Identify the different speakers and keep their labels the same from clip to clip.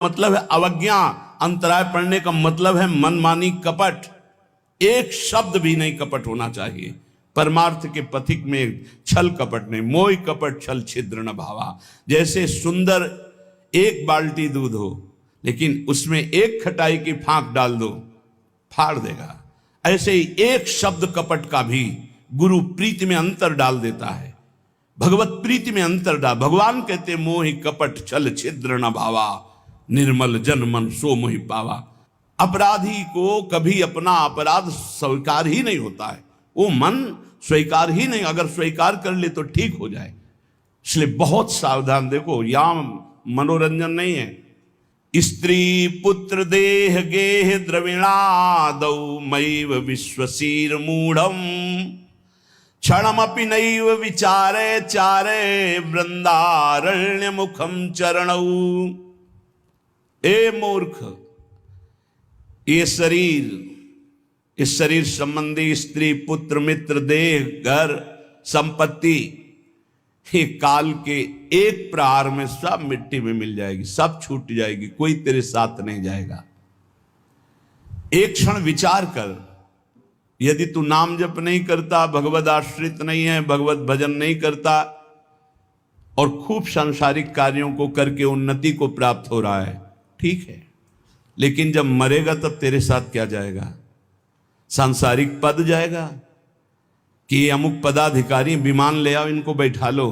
Speaker 1: मतलब है अवज्ञा, अंतराय पड़ने का मतलब है मनमानी, कपट। एक शब्द भी नहीं कपट होना चाहिए। परमार्थ के पथिक में छल कपट नहीं। मोह कपट छल छिद्र न भावा। जैसे सुंदर एक बाल्टी दूध हो, लेकिन उसमें एक खटाई की फांक डाल दो, फाड़ देगा। ऐसे ही एक शब्द कपट का भी गुरु प्रीति में अंतर डाल देता है, भगवत प्रीति में अंतर डाल। भगवान कहते मोहि कपट छल छिद्र न भावा, निर्मल जन मन सो मोहि पावा। अपराधी को कभी अपना अपराध स्वीकार ही नहीं होता है, वो मन स्वीकार ही नहीं, अगर स्वीकार कर ले तो ठीक हो जाए। इसलिए बहुत सावधान। देखो यहां मनोरंजन नहीं है। स्त्री पुत्र देह गेह द्रविणादौ मैव विश्वसीर मूढ़म, क्षणमपि नैव विचारे चारे वृंदारण्य मुखम चरणौ। ए मूर्ख, ये शरीर, इस शरीर संबंधी स्त्री पुत्र मित्र देह घर संपत्ति, ये काल के एक प्रहार में सब मिट्टी में मिल जाएगी, सब छूट जाएगी, कोई तेरे साथ नहीं जाएगा। एक क्षण विचार कर, यदि तू नाम जप नहीं करता, भगवत आश्रित नहीं है, भगवत भजन नहीं करता और खूब सांसारिक कार्यों को करके उन्नति को प्राप्त हो रहा है, ठीक है, लेकिन जब मरेगा तब तेरे साथ क्या जाएगा? सांसारिक पद जाएगा कि अमुक पदाधिकारी विमान ले आओ, इनको बैठा लो।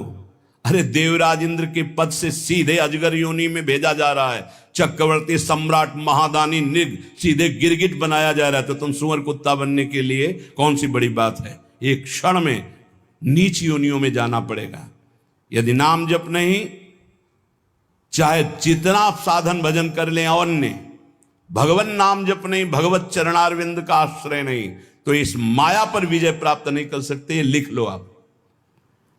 Speaker 1: अरे देवराज इंद्र के पद से सीधे अजगर योनि में भेजा जा रहा है, चक्रवर्ती सम्राट महादानी निग सीधे गिरगिट बनाया जा रहा है, तो तुम सुअर कुत्ता बनने के लिए कौन सी बड़ी बात है? एक क्षण में नीच योनियों में जाना पड़ेगा। यदि नाम जप नहीं, चाहे जितना साधन भजन कर ले, अन्य भगवान नाम जप नहीं, भगवत चरणारविंद का आश्रय नहीं, तो इस माया पर विजय प्राप्त नहीं कर सकते। लिख लो आप,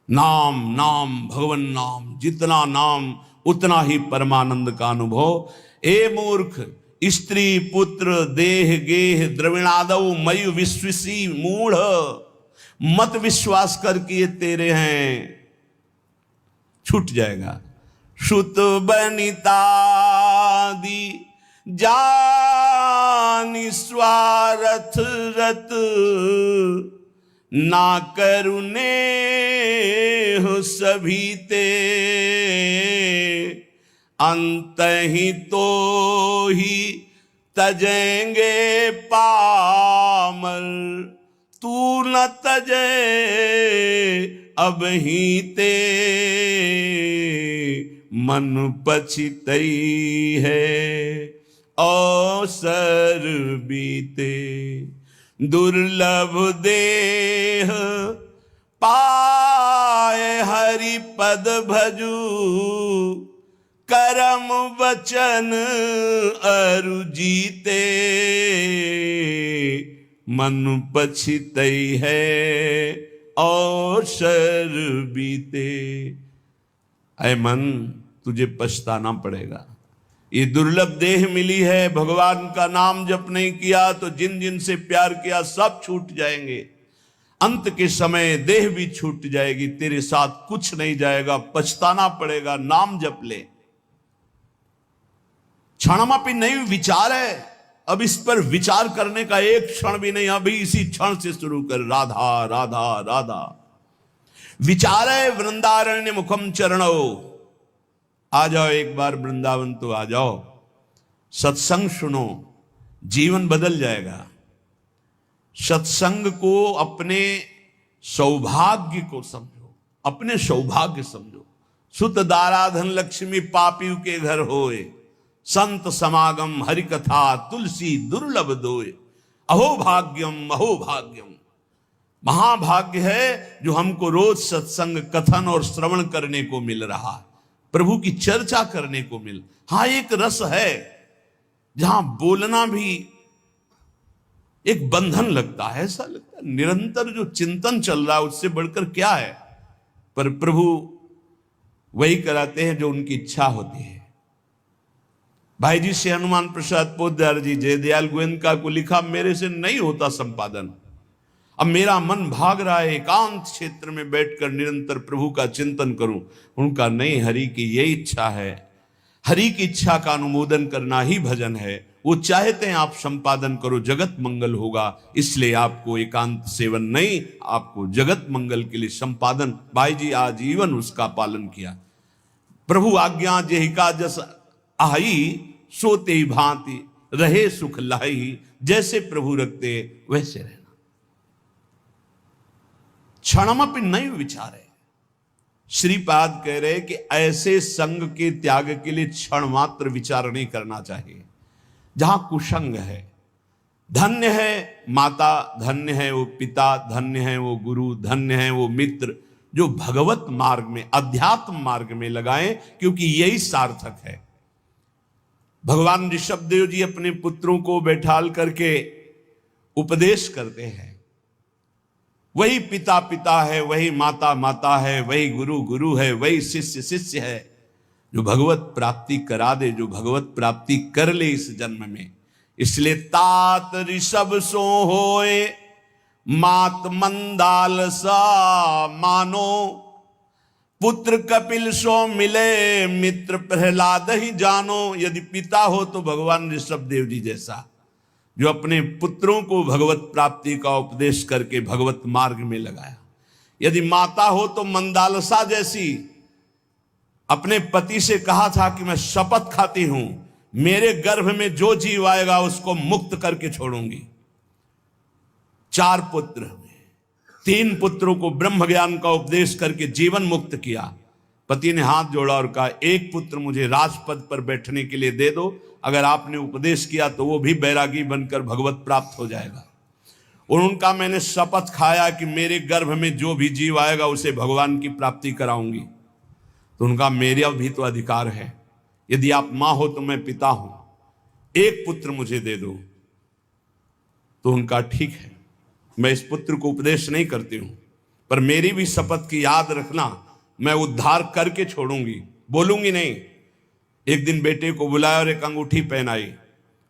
Speaker 1: नाम नाम भगवान नाम, जितना नाम उतना ही परमानंद का अनुभव। ए मूर्ख, स्त्री पुत्र देह गेह द्रविणादौ मयि विश्वसी मूढ़, मत विश्वास कर कि ये तेरे हैं, छूट जाएगा। श्रुत बनितादि जानि स्वार्थ रत, ना करुणे हो सभी ते, अंत ही तो ही तजेंगे पामर, तू न तजे अब ही ते, मन पछितई है अवसर बीते, दुर्लभ देह पाए हरि पद भजू, करम वचन अरु जीते, मन पछितई है अवसर बीते। ऐ मन, तुझे पछताना पड़ेगा। ये दुर्लभ देह मिली है, भगवान का नाम जप नहीं किया तो जिन जिन से प्यार किया सब छूट जाएंगे। अंत के समय देह भी छूट जाएगी, तेरे साथ कुछ नहीं जाएगा, पछताना पड़ेगा। नाम जप ले। क्षणमपि नहीं विचार है, अब इस पर विचार करने का एक क्षण भी नहीं, अभी इसी क्षण से शुरू कर। राधा राधा राधा विचार है। वृंदारण्य मुखम चरणो, आ जाओ एक बार वृंदावन तो आ जाओ, सत्संग सुनो, जीवन बदल जाएगा। सत्संग को अपने सौभाग्य को समझो, अपने सौभाग्य समझो। सुत दाराधन लक्ष्मी पापी के घर होए, संत समागम हरि कथा तुलसी दुर्लभ दोए। अहो भाग्यम अहो भाग्यम, महाभाग्य है जो हमको रोज सत्संग कथन और श्रवण करने को मिल रहा है, प्रभु की चर्चा करने को मिल। हाँ, एक रस है जहां बोलना भी एक बंधन लगता है, ऐसा लगता है निरंतर जो चिंतन चल रहा है उससे बढ़कर क्या है। पर प्रभु वही कराते हैं जो उनकी इच्छा होती है। भाई जी से हनुमान प्रसाद पोद्दार जी जयदयाल गोयनका को लिखा, मेरे से नहीं होता संपादन, अब मेरा मन भाग रहा है एकांत क्षेत्र में बैठकर निरंतर प्रभु का चिंतन करूं। उनका नहीं, हरि की यही इच्छा है। हरि की इच्छा का अनुमोदन करना ही भजन है। वो चाहते हैं आप संपादन करो, जगत मंगल होगा, इसलिए आपको एकांत सेवन नहीं, आपको जगत मंगल के लिए संपादन। भाई जी आजीवन उसका पालन किया। प्रभु आज्ञा जेहिका जस आई, सोते ही भांति रहे सुख लाई। जैसे प्रभु रखते वैसे रहना, क्षणमपि नहीं विचारे। श्रीपाद कह रहे कि ऐसे संग के त्याग के लिए क्षण मात्र विचार नहीं करना चाहिए जहां कुसंग है। धन्य है माता, धन्य है वो पिता, धन्य है वो गुरु, धन्य है वो मित्र जो भगवत मार्ग में, अध्यात्म मार्ग में लगाएं, क्योंकि यही सार्थक है। भगवान ऋषभदेव जी अपने पुत्रों को बैठाल करके उपदेश करते हैं। वही पिता पिता है, वही माता माता है, वही गुरु गुरु है, वही शिष्य शिष्य है, जो भगवत प्राप्ति करा दे, जो भगवत प्राप्ति कर ले इस जन्म में। इसलिए तात ऋषभ सो होए, मात मंदाल सा मानो, पुत्र कपिल सो मिले, मित्र प्रहलाद ही जानो। यदि पिता हो तो भगवान ऋषभदेव जी जैसा, जो अपने पुत्रों को भगवत प्राप्ति का उपदेश करके भगवत मार्ग में लगाया। यदि माता हो तो मंदालसा जैसी, अपने पति से कहा था कि मैं शपथ खाती हूं, मेरे गर्भ में जो जीव आएगा उसको मुक्त करके छोड़ूंगी। 4 पुत्र, 3 पुत्रों को ब्रह्म ज्ञान का उपदेश करके जीवन मुक्त किया। पति ने हाथ जोड़ा और कहा, एक पुत्र मुझे राजपद पर बैठने के लिए दे दो, अगर आपने उपदेश किया तो वो भी बैरागी बनकर भगवत प्राप्त हो जाएगा। और उनका मैंने शपथ खाया कि मेरे गर्भ में जो भी जीव आएगा उसे भगवान की प्राप्ति कराऊंगी। तो उनका मेरा भी तो अधिकार है, यदि आप मां हो तो मैं पिता हूं, एक पुत्र मुझे दे दो। तो उनका ठीक है, मैं इस पुत्र को उपदेश नहीं करती हूं, पर मेरी भी शपथ की याद रखना, मैं उद्धार करके छोड़ूंगी, बोलूंगी नहीं। एक दिन बेटे को बुलाया और एक अंगूठी पहनाई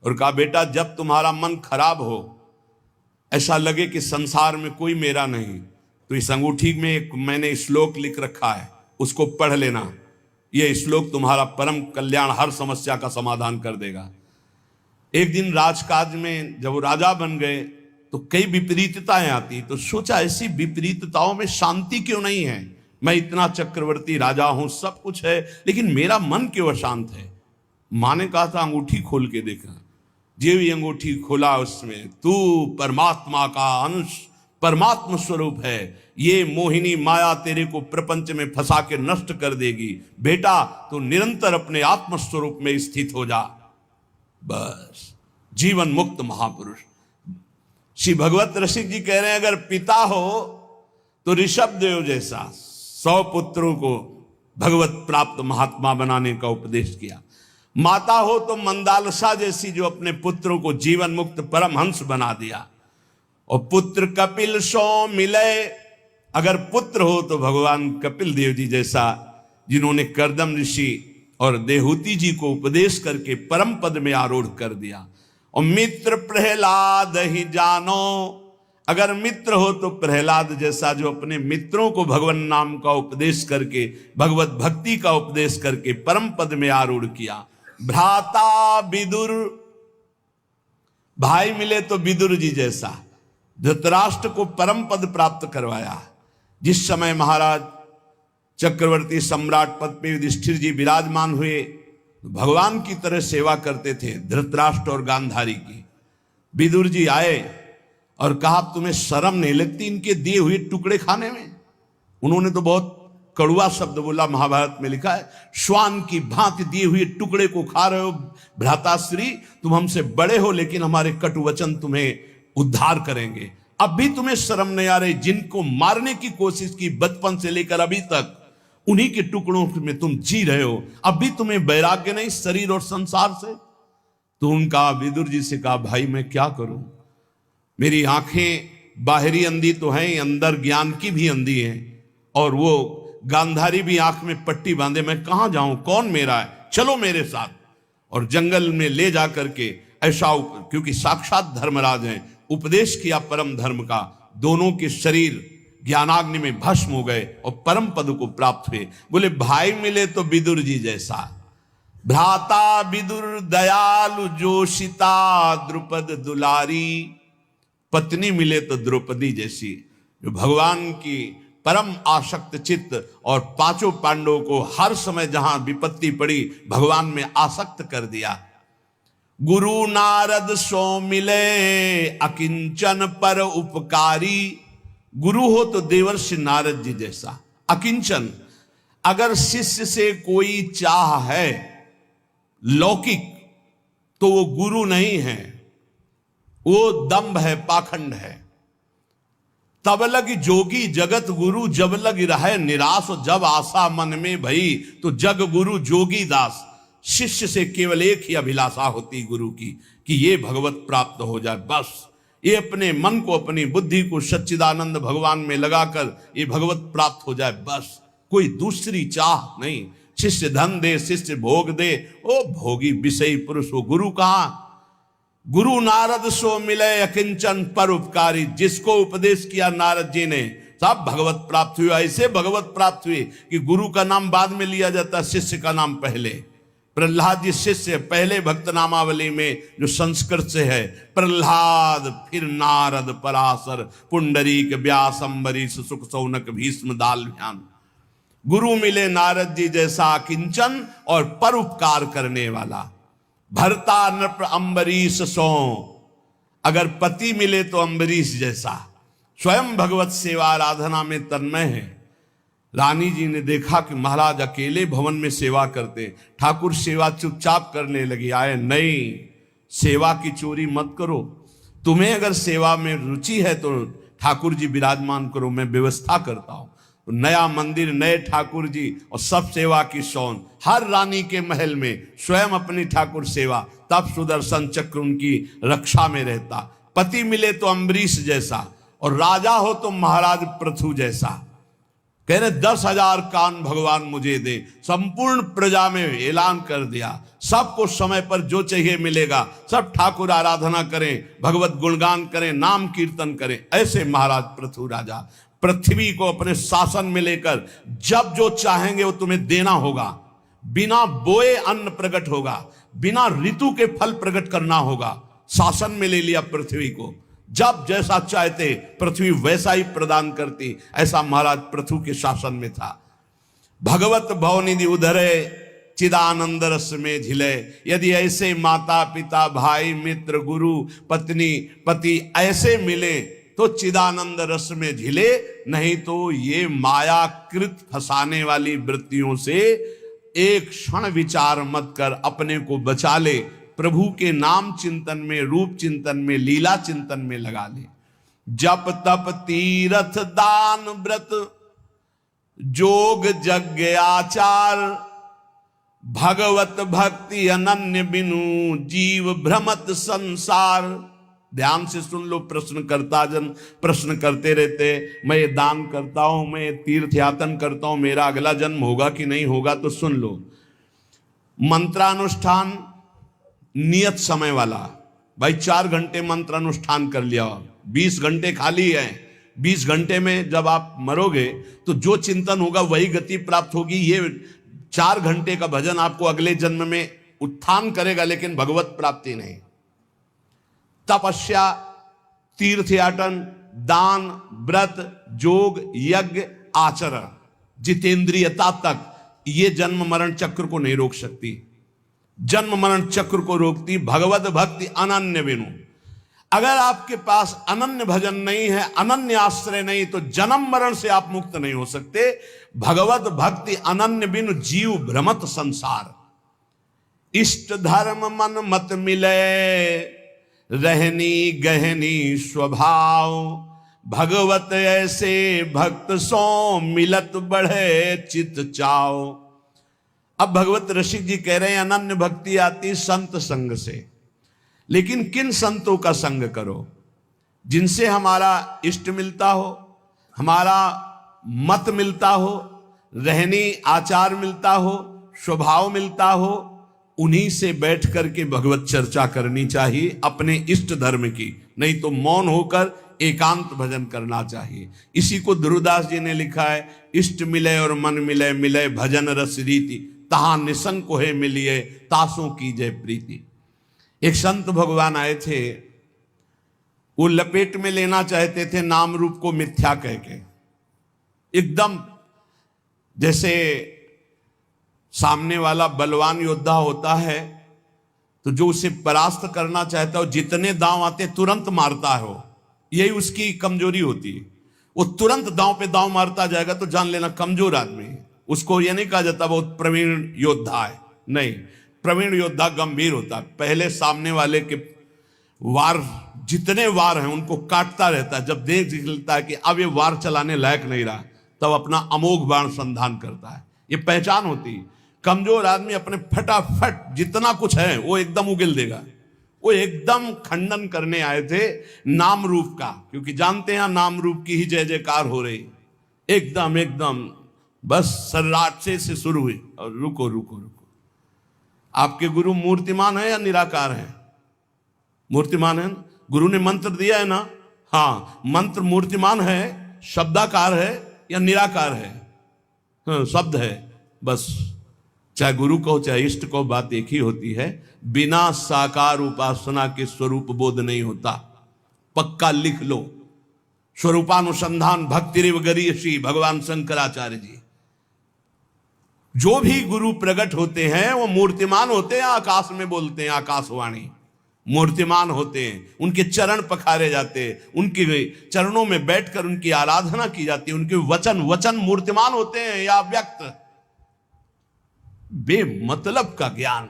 Speaker 1: और कहा, बेटा जब तुम्हारा मन खराब हो, ऐसा लगे कि संसार में कोई मेरा नहीं, तो इस अंगूठी में एक मैंने श्लोक लिख रखा है, उसको पढ़ लेना। यह श्लोक तुम्हारा परम कल्याण, हर समस्या का समाधान कर देगा। एक दिन राजकाज में जब वो राजा बन गए तो कई विपरीतताएं आती, तो सोचा ऐसी विपरीतताओं में शांति क्यों नहीं है। मैं इतना चक्रवर्ती राजा हूं, सब कुछ है, लेकिन मेरा मन क्यों अशांत है। मां ने कहा था अंगूठी खोल के देखना। जो भी अंगूठी खोला उसमें तू परमात्मा का अंश, परमात्मा स्वरूप है। ये मोहिनी माया तेरे को प्रपंच में फंसा के नष्ट कर देगी। बेटा तो निरंतर अपने आत्म स्वरूप में स्थित हो जा, बस जीवन मुक्त महापुरुष। श्री भगवत रसिक जी कह रहे हैं, अगर पिता हो तो ऋषभदेव जैसा 100 पुत्रों को भगवत प्राप्त महात्मा बनाने का उपदेश किया। माता हो तो मंदालसा जैसी, जो अपने पुत्रों को जीवन मुक्त परमहंस बना दिया। और पुत्र कपिल सो मिले, अगर पुत्र हो तो भगवान कपिल देव जी जैसा, जिन्होंने करदम ऋषि और देहूति जी को उपदेश करके परम पद में आरूढ़ कर दिया। और मित्र प्रहलाद ही जानो, अगर मित्र हो तो प्रहलाद जैसा, जो अपने मित्रों को भगवान नाम का उपदेश करके, भगवत भक्ति का उपदेश करके परम पद में आरूढ़ किया। भ्राता विदुर, भाई मिले तो विदुर जी जैसा, धृतराष्ट्र को परम पद प्राप्त करवाया। जिस समय महाराज चक्रवर्ती सम्राट पद पे युधिष्ठिर जी विराजमान हुए, भगवान की तरह सेवा करते थे धृतराष्ट्र और गांधारी की। विदुर जी आए और कहा, तुम्हें शर्म नहीं लगती इनके दिए हुए टुकड़े खाने में। उन्होंने तो बहुत कड़वा शब्द बोला, महाभारत में लिखा है, श्वान की भांति दिए हुए टुकड़े को खा रहे हो भ्राताश्री, तुम हमसे बड़े हो लेकिन हमारे कटु वचन तुम्हें उद्धार करेंगे। अब भी तुम्हें शर्म नहीं आ रही, जिनको मारने की कोशिश की बचपन से लेकर अभी तक, उन्हीं के टुकड़ों में तुम जी रहे हो, अब भी तुम्हें वैराग्य नहीं शरीर और संसार से। तो उनका विदुर जी से कहा, भाई मैं क्या करूं, मेरी आंखें बाहरी अंधी तो हैं, अंदर ज्ञान की भी अंधी हैं, और वो गांधारी भी आंख में पट्टी बांधे, मैं कहां जाऊं, कौन मेरा है, चलो मेरे साथ। और जंगल में ले जा करके ऐसा, क्योंकि साक्षात धर्मराज हैं, उपदेश किया परम धर्म का। दोनों के शरीर ज्ञानाग्नि में भस्म हो गए और परम पद को प्राप्त हुए। बोले भाई मिले तो विदुर जी जैसा, भ्राता विदुर दयालु जोशिता द्रुपद दुलारी। पत्नी मिले तो द्रौपदी जैसी, जो भगवान की परम आसक्त चित्त, और पांचों पांडवों को हर समय जहां विपत्ति पड़ी भगवान में आसक्त कर दिया। गुरु नारद सो मिले अकिंचन पर उपकारी। गुरु हो तो देवर्षि नारद जी जैसा, अकिंचन। अगर शिष्य से कोई चाह है लौकिक तो वो गुरु नहीं है, वो दंभ है, पाखंड है। तब लग जोगी जगत गुरु, जब लग रहे निराश, जब आशा मन में भई तो जग गुरु जोगी दास। शिष्य से केवल एक ही अभिलाषा होती गुरु की कि ये भगवत प्राप्त हो जाए, बस। ये अपने मन को, अपनी बुद्धि को सच्चिदानंद भगवान में लगाकर ये भगवत प्राप्त हो जाए, बस। कोई दूसरी चाह नहीं। शिष्य धन दे, शिष्य भोग दे, ओ भोगी विषयी पुरुष, वो गुरु कहां। गुरु नारद सो मिले अकिंचन पर उपकारी। जिसको उपदेश किया नारद जी ने सब भगवत प्राप्त हुआ। ऐसे भगवत प्राप्त हुई कि गुरु का नाम बाद में लिया जाता, शिष्य का नाम पहले। प्रहलाद जी शिष्य, पहले भक्त नामावली में जो संस्कृत से है, प्रहलाद, फिर नारद, पराशर, पुंडरीक, व्यास, अम्बरीश, सुख, सौनक, भीष्म, दालभ्यान। गुरु मिले नारद जी जैसा किंचन और परोपकार करने वाला। भरता नृप अम्बरीश सो। अगर पति मिले तो अम्बरीश जैसा, स्वयं भगवत सेवा आराधना में तन्मय है। रानी जी ने देखा कि महाराज अकेले भवन में सेवा करते, ठाकुर सेवा चुपचाप करने लगी। आए, नहीं, सेवा की चोरी मत करो। तुम्हें अगर सेवा में रुचि है तो ठाकुर जी विराजमान करो, मैं व्यवस्था करता हूं। तो नया मंदिर, नए ठाकुर जी और सब सेवा की शौन। हर रानी के महल में स्वयं अपनी ठाकुर सेवा, तब सुदर्शन चक्र उनकी रक्षा में रहता। पति मिले तो अम्बरीश जैसा, और राजा हो तो महाराज पृथु जैसा। कह रहे 10,000 कान भगवान मुझे दे। संपूर्ण प्रजा में ऐलान कर दिया, सबको समय पर जो चाहिए मिलेगा। सब ठाकुर आराधना करें, भगवत गुणगान करें, नाम कीर्तन करें। ऐसे महाराज पृथु राजा पृथ्वी को अपने शासन में लेकर जब जो चाहेंगे वो तुम्हें देना होगा। बिना बोए अन्न प्रकट होगा, बिना ऋतु के फल प्रकट करना होगा। शासन में ले लिया पृथ्वी को, जब जैसा चाहते पृथ्वी वैसा ही प्रदान करती। ऐसा महाराज पृथु के शासन में था। भगवत भवनिधि उधरे चिदानंद रस में झिले। यदि ऐसे माता पिता भाई मित्र गुरु पत्नी पति ऐसे मिले तो चिदानंद रस में झिले, नहीं तो ये मायाकृत फंसाने वाली वृत्तियों से एक क्षण विचार मत कर अपने को बचा ले। प्रभु के नाम चिंतन में, रूप चिंतन में, लीला चिंतन में लगा ले। जप तप तीर्थ दान व्रत जोग यज्ञ आचार, भगवत भक्ति अनन्य बिनु जीव भ्रमत संसार। ध्यान से सुन लो, प्रश्नकर्ता जन प्रश्न करते रहते, मैं ये दान करता हूं, मैं ये तीर्थ यातन करता हूं, मेरा अगला जन्म होगा कि नहीं होगा। तो सुन लो, मंत्रानुष्ठान नियत समय वाला। भाई 4 घंटे मंत्रानुष्ठान कर लिया, 20 घंटे खाली है। 20 घंटे में जब आप मरोगे तो जो चिंतन होगा वही गति प्राप्त होगी। ये 4 घंटे का भजन आपको अगले जन्म में उत्थान करेगा, लेकिन भगवत प्राप्ति नहीं। तपस्या, तीर्थयाटन, दान, व्रत, जोग, यज्ञ, आचरण, जितेंद्रियता तक ये जन्म मरण चक्र को नहीं रोक सकती। जन्म मरण चक्र को रोकती भगवत भक्ति अनन्य बिनु। अगर आपके पास अनन्य भजन नहीं है, अनन्य आश्रय नहीं, तो जन्म मरण से आप मुक्त नहीं हो सकते। भगवत भक्ति अनन्य बिनु जीव भ्रमत संसार। इष्ट धर्म मन मत मिले, रहनी गहनी स्वभाव, भगवत ऐसे भक्त सो मिलत बढ़े चित चाओ। अब भगवत रसिक जी कह रहे हैं अनन्य भक्ति आती संत संग से, लेकिन किन संतों का संग करो? जिनसे हमारा इष्ट मिलता हो, हमारा मत मिलता हो, रहनी आचार मिलता हो, स्वभाव मिलता हो, उन्हीं से बैठ करके भगवत चर्चा करनी चाहिए अपने इष्ट धर्म की। नहीं तो मौन होकर एकांत भजन करना चाहिए। इसी को ध्रुवदास जी ने लिखा है, इष्ट मिले और मन मिले, मिले भजन रस रीति, तहां निसंक है मिलिए तासों की जय प्रीति। एक संत भगवान आए थे, वो लपेट में लेना चाहते थे नाम रूप को मिथ्या कह के, एकदम जैसे सामने वाला बलवान योद्धा होता है तो जो उसे परास्त करना चाहता है, जितने दांव आते तुरंत मारता है, वो यही उसकी कमजोरी होती है। वो तुरंत दांव पे दांव मारता जाएगा तो जान लेना कमजोर आदमी है। उसको ये नहीं कहा जाता बहुत प्रवीण योद्धा है, नहीं, प्रवीण योद्धा गंभीर होता है। पहले सामने वाले के वार, जितने वार हैं उनको काटता रहता है। जब देख लेता है कि अब ये वार चलाने लायक नहीं रहा, तब अपना अमोघ बाण संधान करता है। ये पहचान होती है। कमजोर आदमी अपने फटाफट जितना कुछ है वो एकदम उगिल देगा। वो एकदम खंडन करने आए थे नाम रूप का, क्योंकि जानते हैं नाम रूप की ही जय जयकार हो रही। एकदम एकदम बस सर्राटे से शुरू हुई और रुको रुको रुको। आपके गुरु मूर्तिमान है या निराकार है? मूर्तिमान है। गुरु ने मंत्र दिया है ना, हाँ, मंत्र मूर्तिमान है, शब्दाकार है या निराकार है? हाँ, शब्द है बस। चाहे गुरु को चाहे इष्ट को, बात एक ही होती है। बिना साकार उपासना के स्वरूप बोध नहीं होता। पक्का लिख लो। स्वरूपानुसंधान भक्तिरिव गरीयसी, भगवान शंकराचार्य जी। जो भी गुरु प्रकट होते हैं वो मूर्तिमान होते हैं, आकाश में बोलते हैं, आकाशवाणी मूर्तिमान होते हैं। उनके चरण पखारे जाते हैं, उनके चरणों में बैठकर उनकी आराधना की जाती है। उनके वचन मूर्तिमान होते हैं या व्यक्त। बेमतलब का ज्ञान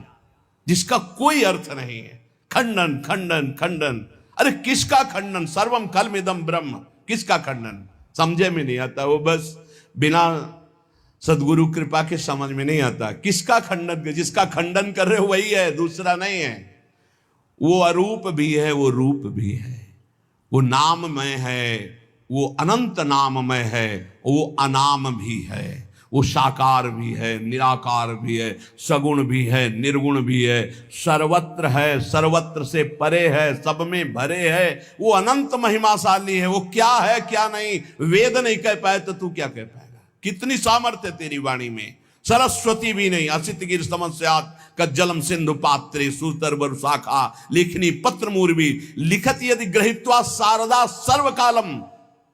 Speaker 1: जिसका कोई अर्थ नहीं है। खंडन खंडन खंडन। अरे किसका खंडन? सर्वम कलमिदम ब्रह्म। किसका खंडन? समझे में नहीं आता। वो बस बिना सदगुरु कृपा के समझ में नहीं आता। किसका खंडन? जिसका खंडन कर रहे हो वही है, दूसरा नहीं है। वो अरूप भी है, वो रूप भी है, वो नाममय है, वो अनंत नाममय है, वो अनाम भी है, वो साकार भी है, निराकार भी है, सगुण भी है, निर्गुण भी है, सर्वत्र है, सर्वत्र से परे है, सब में भरे है। वो अनंत महिमाशाली है। वो क्या है क्या नहीं वेद नहीं कह पाए तो तू क्या कह पाएगा? कितनी सामर्थ्य तेरी वाणी में। सरस्वती भी नहीं, असित गिर समस्यात कज्जलम सिंधु पात्रे सूतर बर शाखा लेखनी पत्र मूर्वी लिखत यदि ग्रहित्वा शारदा सर्वकालम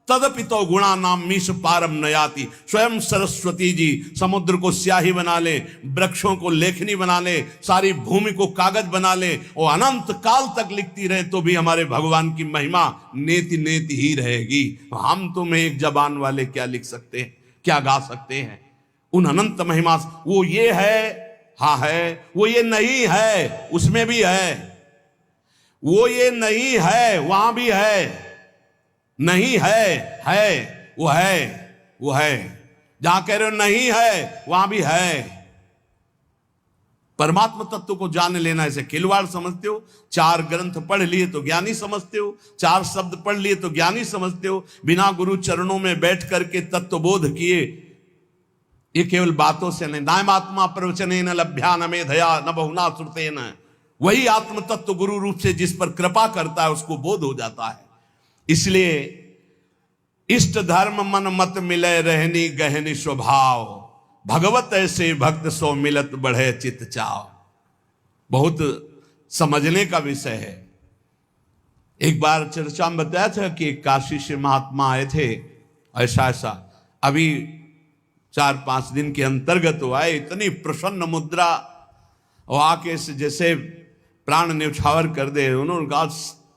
Speaker 1: तदपि तो गुणा नाम मीश पारम नयाति। स्वयं सरस्वती जी समुद्र को स्याही बना ले, वृक्षों को लेखनी बना ले, सारी भूमि को कागज बना ले और अनंत काल तक लिखती रहे तो भी हमारे भगवान की महिमा नेति नेति ही रहेगी। हम तुम्हें एक जबान वाले क्या लिख सकते हैं, क्या गा सकते हैं उन अनंत महिमा। वो ये है, हाँ है, वो ये नहीं है, उसमें भी है। वो ये नहीं है, वहां भी है। नहीं है, वो है, वो है। जहां कह रहे हो नहीं है वहां भी है। परमात्मा तत्व को जान लेना ऐसे खिलवाड़ समझते हो? 4 ग्रंथ पढ़ लिए तो ज्ञानी समझते हो, 4 शब्द पढ़ लिए तो ज्ञानी समझते हो। बिना गुरु चरणों में बैठ करके तत्वबोध किए, ये केवल बातों से नहीं। नायमात्मा प्रवचने न लभ्या न मेधया न बहुना श्रुते न। वही आत्म तत्व गुरु रूप से जिस पर कृपा करता है उसको बोध हो जाता है। इसलिए इष्ट धर्म मन मत मिले रहनी गहनी स्वभाव, भगवत ऐसे भक्त सो मिलत बढ़े चित चाव। बहुत समझने का विषय है। एक बार चर्चा में बताया था कि काशी से महात्मा आए थे, ऐसा ऐसा अभी 4-5 दिन के अंतर्गत वो आए। इतनी प्रसन्न मुद्रा और आके जैसे प्राण न्यौछावर कर दे। उन्होंने कहा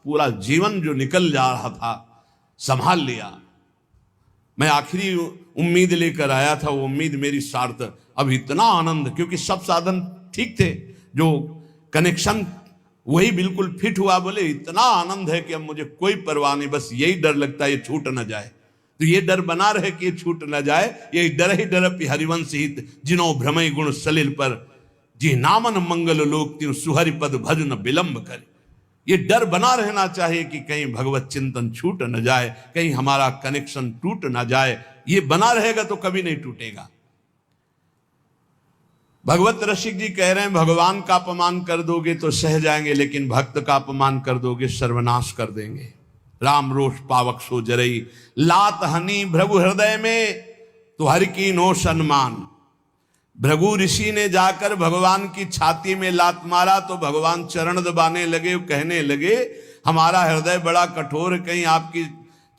Speaker 1: पूरा जीवन जो निकल जा रहा था संभाल लिया। मैं आखिरी उम्मीद लेकर आया था, वो उम्मीद मेरी सार्थक। अब इतना आनंद, क्योंकि सब साधन ठीक थे, जो कनेक्शन वही बिल्कुल फिट हुआ। बोले इतना आनंद है कि अब मुझे कोई परवाह नहीं, बस यही डर लगता है ये छूट न जाए। तो ये डर बना रहे कि ये छूट न जाए। यही डर ही डर हरिवंश हित जिनो भ्रमय गुण सलिल पर जी नामन मंगल लोक त्यों सुहरि पद भजन विलंब कर। ये डर बना रहना चाहिए कि कहीं भगवत चिंतन छूट न जाए, कहीं हमारा कनेक्शन टूट न जाए। ये बना रहेगा तो कभी नहीं टूटेगा। भगवत रसिक जी कह रहे हैं भगवान का अपमान कर दोगे तो सह जाएंगे, लेकिन भक्त का अपमान कर दोगे सर्वनाश कर देंगे। राम रोष पावक सो जरई लात हनी भ्रभु हृदय में तो हर की नो सम्मान। भृगु ऋषि ने जाकर भगवान की छाती में लात मारा तो भगवान चरण दबाने लगे, कहने लगे हमारा हृदय बड़ा कठोर, कहीं आपकी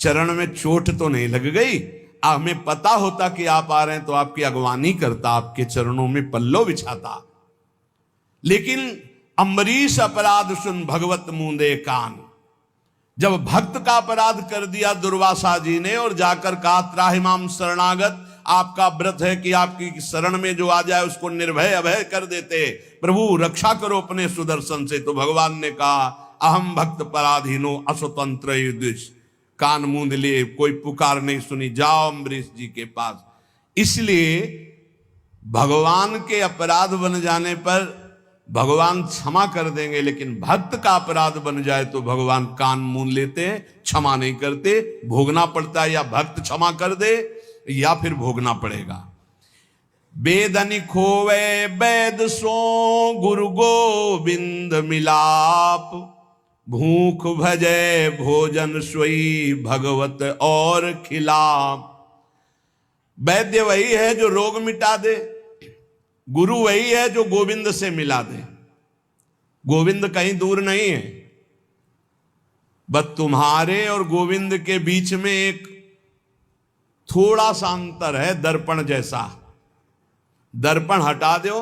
Speaker 1: चरण में चोट तो नहीं लग गई। हमें पता होता कि आप आ रहे हैं तो आपकी अगवानी करता, आपके चरणों में पल्लो बिछाता। लेकिन अम्बरीश अपराध सुन भगवत मूंदे कान। जब भक्त का अपराध कर दिया दुर्वासा जी ने और जाकर कहा त्राहिमाम शरणागत, आपका व्रत है कि आपकी शरण में जो आ जाए उसको निर्भय अभय कर देते, प्रभु रक्षा करो अपने सुदर्शन से। तो भगवान ने कहा अहम भक्त पराधीनो अस्वतंत्र युधिष। कान मूंद लिए, कोई पुकार नहीं सुनी, जाओ अम्बरीश जी के पास। इसलिए भगवान के अपराध बन जाने पर भगवान क्षमा कर देंगे, लेकिन भक्त का अपराध बन जाए तो भगवान कान मूंद लेते हैं, क्षमा नहीं करते। भोगना पड़ता है, या भक्त क्षमा कर दे या फिर भोगना पड़ेगा। बेदनि खोवे बैद सो गुरु गोविंद मिलाप, भूख भजे भोजन सोई भगवत और खिलाप। वैद्य वही है जो रोग मिटा दे, गुरु वही है जो गोविंद से मिला दे। गोविंद कहीं दूर नहीं है, बस तुम्हारे और गोविंद के बीच में एक थोड़ा सा अंतर है, दर्पण जैसा। दर्पण हटा दो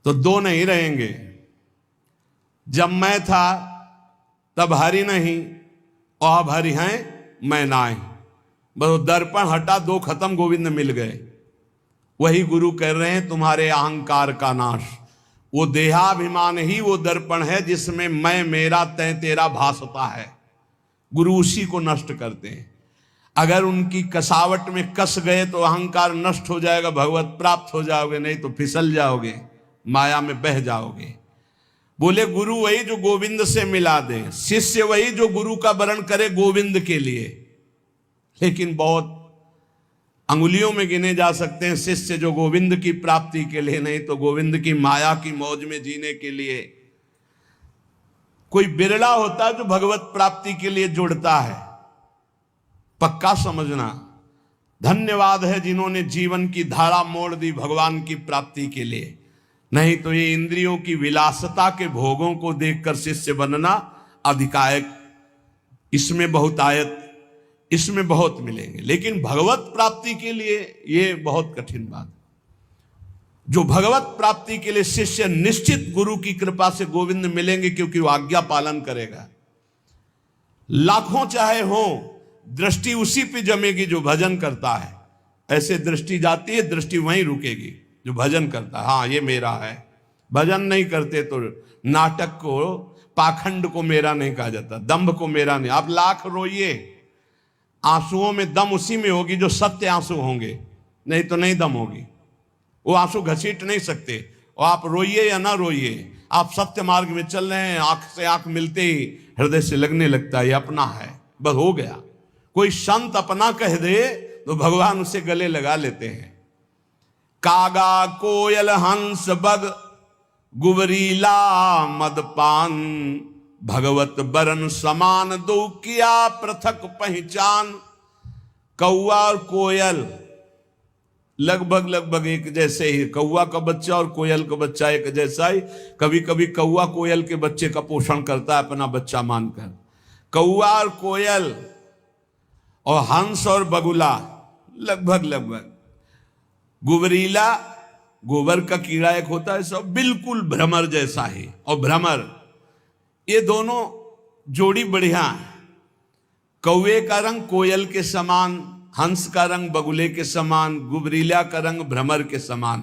Speaker 1: तो दो नहीं रहेंगे। जब मैं था तब हरि नहीं, और अब हरि हैं मैं नाय। बस दर्पण हटा, दो खत्म, गोविंद मिल गए। वही गुरु कह रहे हैं तुम्हारे अहंकार का नाश। वो देहाभिमान ही वो दर्पण है जिसमें मैं मेरा तय तेरा भासता है। गुरु उसी को नष्ट करते हैं। अगर उनकी कसावट में कस गए तो अहंकार नष्ट हो जाएगा, भगवत प्राप्त हो जाओगे, नहीं तो फिसल जाओगे, माया में बह जाओगे। बोले गुरु वही जो गोविंद से मिला दे, शिष्य वही जो गुरु का वरण करे गोविंद के लिए। लेकिन बहुत अंगुलियों में गिने जा सकते हैं शिष्य जो गोविंद की प्राप्ति के लिए, नहीं तो गोविंद की माया की मौज में जीने के लिए। कोई बिरला होता है जो भगवत प्राप्ति के लिए जुड़ता है। पक्का समझना, धन्यवाद है जिन्होंने जीवन की धारा मोड़ दी भगवान की प्राप्ति के लिए। नहीं तो ये इंद्रियों की विलासता के भोगों को देखकर शिष्य बनना अधिकायक, इसमें बहुतायत, इसमें बहुत मिलेंगे। लेकिन भगवत प्राप्ति के लिए ये बहुत कठिन बात। जो भगवत प्राप्ति के लिए शिष्य निश्चित गुरु की कृपा से गोविंद मिलेंगे, क्योंकि वो आज्ञा पालन करेगा। लाखों चाहे हो, दृष्टि उसी पे जमेगी जो भजन करता है। ऐसे दृष्टि जाती है, दृष्टि वहीं रुकेगी जो भजन करता है। हाँ ये मेरा है। भजन नहीं करते तो नाटक को, पाखंड को मेरा नहीं कहा जाता, दंभ को मेरा नहीं। आप लाख रोइए, आंसुओं में दम उसी में होगी जो सत्य आंसू होंगे, नहीं तो नहीं दम होगी। वो आंसू घसीट नहीं सकते। और आप रोइए या ना रोइए, आप सत्य मार्ग में चल रहे हैं, आंख से आंख मिलते ही हृदय से लगने लगता है ये अपना है, बस हो गया। कोई संत अपना कह दे तो भगवान उसे गले लगा लेते हैं। कागा कोयल हंस बग गुबरीला मदपान, भगवत बरन समान दो किया पृथक पहचान। कौआ और कोयल लगभग एक जैसे ही, कौआ का बच्चा और कोयल का बच्चा एक जैसा ही। कभी कभी कौआ कोयल के बच्चे का पोषण करता है अपना बच्चा मानकर। कौआ और कोयल और हंस और बगुला लगभग। गुबरीला, गोबर का कीड़ा एक होता है, सब बिल्कुल भ्रमर जैसा ही। और भ्रमर, ये दोनों जोड़ी बढ़िया है। कौवे का रंग कोयल के समान, हंस का रंग बगुले के समान, गुबरीला का रंग भ्रमर के समान।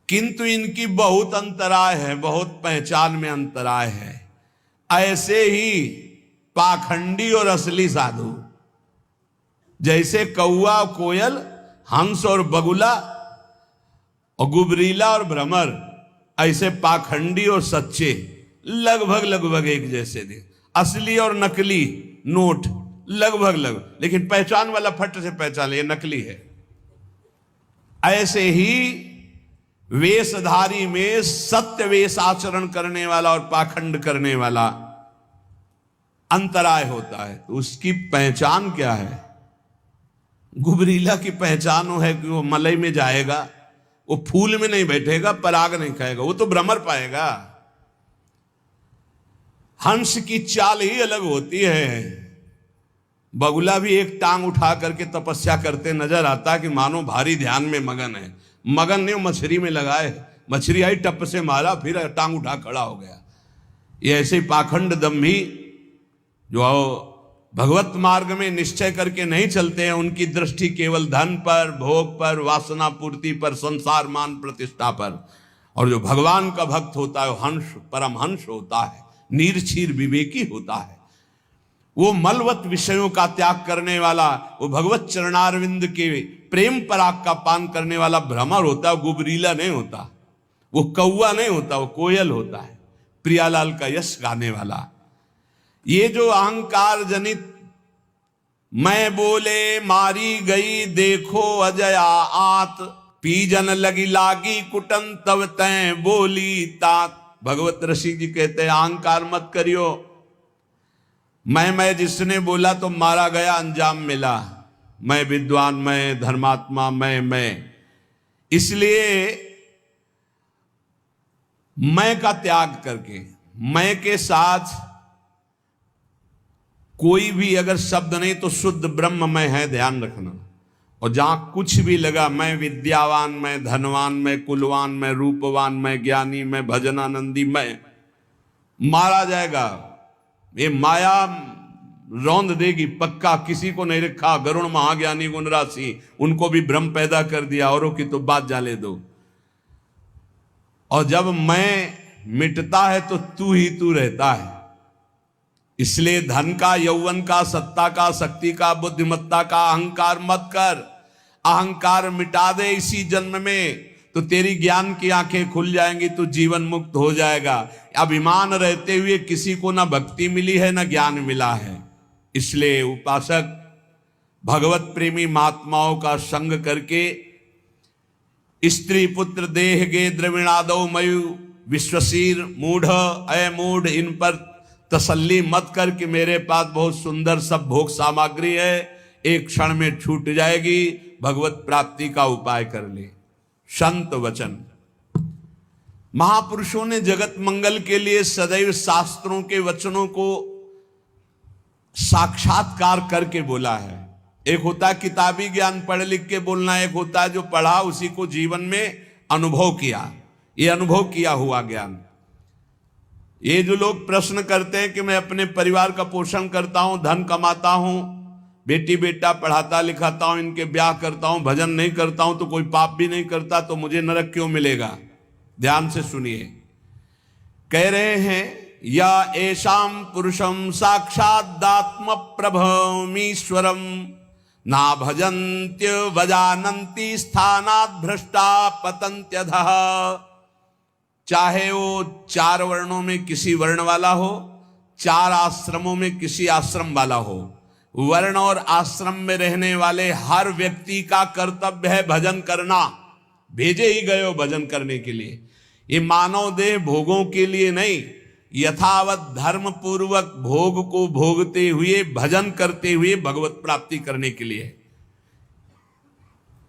Speaker 1: किंतु इनकी बहुत अंतराय है, बहुत पहचान में अंतराय है। ऐसे ही पाखंडी और असली साधु, जैसे कौआ कोयल, हंस और बगुला और गुबरीला और भ्रमर, ऐसे पाखंडी और सच्चे लगभग एक जैसे थे। असली और नकली नोट लगभग, लेकिन पहचान वाला फट से पहचान ये नकली है। ऐसे ही वेशधारी में सत्य वेश आचरण करने वाला और पाखंड करने वाला अंतराय होता है। तो उसकी पहचान क्या है? गुबरीला की पहचान वो है कि वो मलई में जाएगा, वो फूल में नहीं बैठेगा, पराग नहीं खाएगा, वो तो भ्रमर पाएगा। हंस की चाल ही अलग होती है। बगुला भी एक टांग उठा करके तपस्या करते नजर आता है कि मानो भारी ध्यान में मगन है। मगन ने मछली में लगाए, मछली आई टप से मारा, फिर टांग उठा खड़ा हो गया। ये ऐसे पाखंड दम्भी जो भगवत मार्ग में निश्चय करके नहीं चलते हैं, उनकी दृष्टि केवल धन पर, भोग पर, वासना पूर्ति पर, संसार मान प्रतिष्ठा पर। और जो भगवान का भक्त होता है वो हंस, परमहंस होता है, नीरछीर विवेकी होता है। वो मलवत विषयों का त्याग करने वाला, वो भगवत चरणारविंद के प्रेम पराग का पान करने वाला भ्रमर होता है। गुबरीला नहीं होता, वो कौवा नहीं होता, वो कोयल होता है, प्रियालाल का यश गाने वाला। ये जो अहंकार जनित मैं बोले मारी गई देखो अजया आत, पीजन लगी लागी कुटन तब तय बोली तात। भगवत ऋषि जी कहते हैं अहंकार मत करियो। मैं जिसने बोला तो मारा गया, अंजाम मिला। मैं विद्वान, मैं धर्मात्मा, मैं। इसलिए मैं का त्याग करके, मैं के साथ कोई भी अगर शब्द नहीं तो शुद्ध ब्रह्म में है, ध्यान रखना। और जहां कुछ भी लगा, मैं विद्यावान, मैं धनवान, मैं कुलवान, मैं रूपवान, मैं ज्ञानी, मैं भजनानंदी, मैं, मारा जाएगा। ये माया रौंद देगी पक्का। किसी को नहीं रखा, गरुण महाज्ञानी गुण राशि, उनको भी भ्रम पैदा कर दिया, औरों की तो बात जाले दो। और जब मैं मिटता है तो तू ही तू रहता है। इसलिए धन का, यौवन का, सत्ता का, शक्ति का, बुद्धिमत्ता का अहंकार मत कर। अहंकार मिटा दे इसी जन्म में तो तेरी ज्ञान की आंखें खुल जाएंगी, तो जीवन मुक्त हो जाएगा। अभिमान रहते हुए किसी को ना भक्ति मिली है ना ज्ञान मिला है। इसलिए उपासक भगवत प्रेमी महात्माओं का संग करके स्त्री पुत्र देह गे द्रविणादो मयु विश्वशीर मूढ़ अय मूढ़, इन पर तसल्ली मत कर कि मेरे पास बहुत सुंदर सब भोग सामग्री है, एक क्षण में छूट जाएगी। भगवत प्राप्ति का उपाय कर ले। संत वचन। महापुरुषों ने जगत मंगल के लिए सदैव शास्त्रों के वचनों को साक्षात्कार करके बोला है। एक होता है किताबी ज्ञान पढ़ लिख के बोलना, एक होता है जो पढ़ा उसी को जीवन में अनुभव किया। ये अनुभव किया हुआ ज्ञान। ये जो लोग प्रश्न करते हैं कि मैं अपने परिवार का पोषण करता हूं, धन कमाता हूं, बेटी बेटा पढ़ाता लिखाता हूं, इनके ब्याह करता हूं, भजन नहीं करता हूं, तो कोई पाप भी नहीं करता, तो मुझे नरक क्यों मिलेगा? ध्यान से सुनिए। कह रहे हैं या एषाम पुरुषम साक्षादात्म प्रभमीश्वरम ना भजन्त्य वजानन्ति स्थानात् भ्रष्टा पतन्त्यधः। चाहे वो 4 वर्णों में किसी वर्ण वाला हो, 4 आश्रमों में किसी आश्रम वाला हो, वर्ण और आश्रम में रहने वाले हर व्यक्ति का कर्तव्य है भजन करना। भेजे ही गए हो भजन करने के लिए। ये मानव देह भोगों के लिए नहीं, यथावत धर्म पूर्वक भोग को भोगते हुए, भजन करते हुए भगवत प्राप्ति करने के लिए।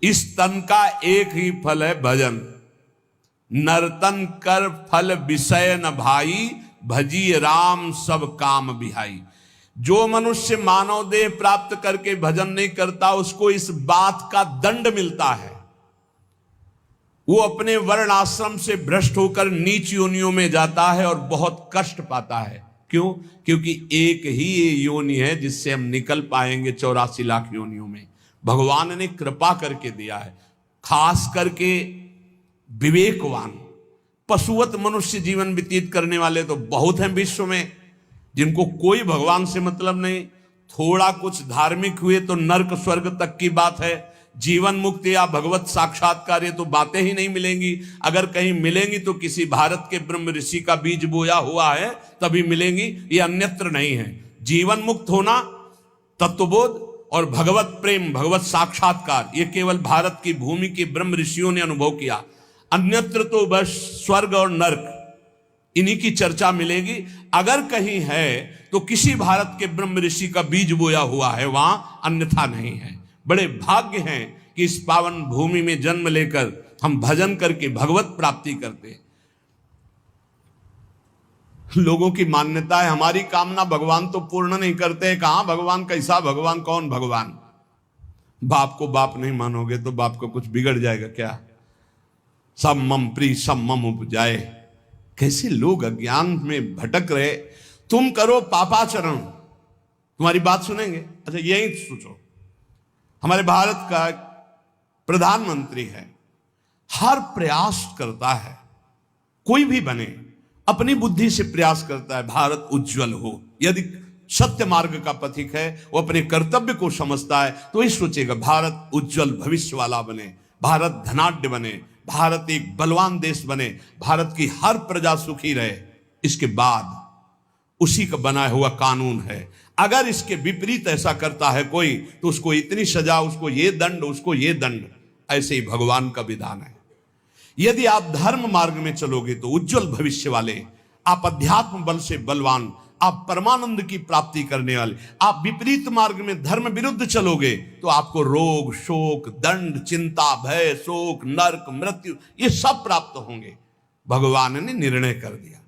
Speaker 1: इस तन का एक ही फल है भजन। नर्तन कर फल विषय न भाई, भजी राम सब काम बिहाई। जो मनुष्य मानव देह प्राप्त करके भजन नहीं करता, उसको इस बात का दंड मिलता है। वो अपने वर्ण आश्रम से भ्रष्ट होकर नीच योनियों में जाता है और बहुत कष्ट पाता है। क्यों? क्योंकि एक ही ये योनि है जिससे हम निकल पाएंगे 84 लाख योनियों में। भगवान ने कृपा करके दिया है। खास करके विवेकवान, पशुवत मनुष्य जीवन व्यतीत करने वाले तो बहुत हैं विश्व में, जिनको कोई भगवान से मतलब नहीं। थोड़ा कुछ धार्मिक हुए तो नरक स्वर्ग तक की बात है। जीवन मुक्ति या भगवत साक्षात्कार ये तो बातें ही नहीं मिलेंगी। अगर कहीं मिलेंगी तो किसी भारत के ब्रह्म ऋषि का बीज बोया हुआ है तभी मिलेंगी, ये अन्यत्र नहीं है। जीवन मुक्त होना, तत्वबोध और भगवत प्रेम, भगवत साक्षात्कार, ये केवल भारत की भूमि के ब्रह्म ऋषियों ने अनुभव किया। अन्यत्र तो बस स्वर्ग और नरक, इन्हीं की चर्चा मिलेगी। अगर कहीं है तो किसी भारत के ब्रह्म ऋषि का बीज बोया हुआ है वहां, अन्यथा नहीं है। बड़े भाग्य हैं कि इस पावन भूमि में जन्म लेकर हम भजन करके भगवत प्राप्ति करते हैं। लोगों की मान्यता है हमारी कामना भगवान तो पूर्ण नहीं करते। कहां भगवान, कैसा भगवान, कौन भगवान? बाप को बाप नहीं मानोगे तो बाप को कुछ बिगड़ जाएगा क्या? सब मम प्री सब मम उपजाए। कैसे लोग अज्ञान में भटक रहे। तुम करो पापाचरण, तुम्हारी बात सुनेंगे। अच्छा यही सोचो, हमारे भारत का प्रधानमंत्री है, हर प्रयास करता है, कोई भी बने अपनी बुद्धि से प्रयास करता है भारत उज्जवल हो। यदि सत्य मार्ग का पथिक है, वो अपने कर्तव्य को समझता है तो ही सोचेगा भारत उज्जवल भविष्य वाला बने, भारत धनाढ्य बने, भारत एक बलवान देश बने, भारत की हर प्रजा सुखी रहे। इसके बाद उसी का बनाया हुआ कानून है। अगर इसके विपरीत ऐसा करता है कोई तो उसको इतनी सजा, उसको ये दंड, उसको ये दंड। ऐसे ही भगवान का विधान है। यदि आप धर्म मार्ग में चलोगे तो उज्जवल भविष्य वाले, आप अध्यात्म बल से बलवान, आप परमानंद की प्राप्ति करने वाले। आप विपरीत मार्ग में धर्म विरुद्ध चलोगे तो आपको रोग, शोक, दंड, चिंता, भय, शोक, नरक, मृत्यु ये सब प्राप्त होंगे। भगवान ने निर्णय कर दिया।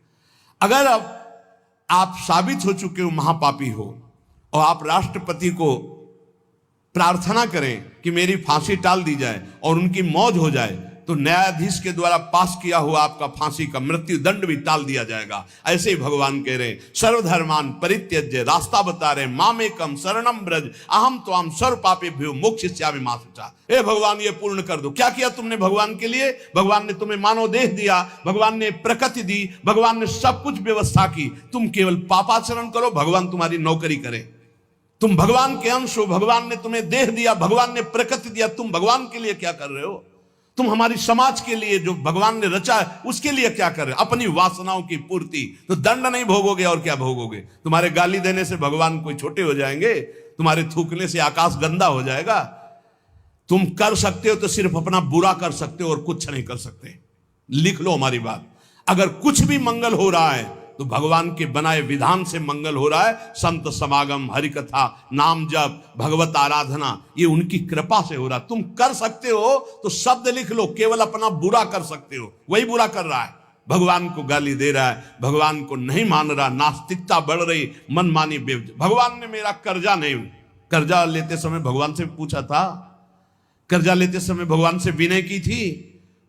Speaker 1: अगर अब आप साबित हो चुके हो महापापी हो और आप राष्ट्रपति को प्रार्थना करें कि मेरी फांसी टाल दी जाए और उनकी मौत हो जाए, तो न्यायाधीश के द्वारा पास किया हुआ आपका फांसी का मृत्यु दंड भी टाल दिया जाएगा। ऐसे ही भगवान कह रहे, सर्वधर्मान परित्यज्य, रास्ता बता रहे, मामेकम शरणम ब्रज अहम त्वाम सर्व पापेभ्यो मोक्षयिष्यामि मा शुचा। हे भगवान ये पूर्ण कर दो। क्या किया तुमने भगवान के लिए? भगवान ने तुम्हें मानव देह दिया, भगवान ने प्रकृति दी, भगवान ने सब कुछ व्यवस्था की। तुम केवल पापाचरण करो, भगवान तुम्हारी नौकरी करे। तुम भगवान के अंश हो, भगवान ने तुम्हें देह दिया, भगवान ने प्रकृति दिया, तुम भगवान के लिए क्या कर रहे हो? तुम हमारी समाज के लिए जो भगवान ने रचा है उसके लिए क्या कर रहे हो? अपनी वासनाओं की पूर्ति। तो दंड नहीं भोगोगे और क्या भोगोगे? तुम्हारे गाली देने से भगवान कोई छोटे हो जाएंगे? तुम्हारे थूकने से आकाश गंदा हो जाएगा? तुम कर सकते हो तो सिर्फ अपना बुरा कर सकते हो और कुछ नहीं कर सकते। लिख लो हमारी बात। अगर कुछ भी मंगल हो रहा है तो भगवान के बनाए विधान से मंगल हो रहा है। संत समागम, हरि कथा, नाम जप, भगवत आराधना, ये उनकी कृपा से हो रहा है। तुम कर सकते हो तो शब्द लिख लो, केवल अपना बुरा कर सकते हो, वही बुरा कर रहा है। भगवान को गाली दे रहा है, भगवान को नहीं मान रहा, नास्तिकता बढ़ रही, मनमानी भगवान ने मेरा कर्जा नहीं, कर्जा लेते समय भगवान से पूछा था? कर्जा लेते समय भगवान से विनय की थी?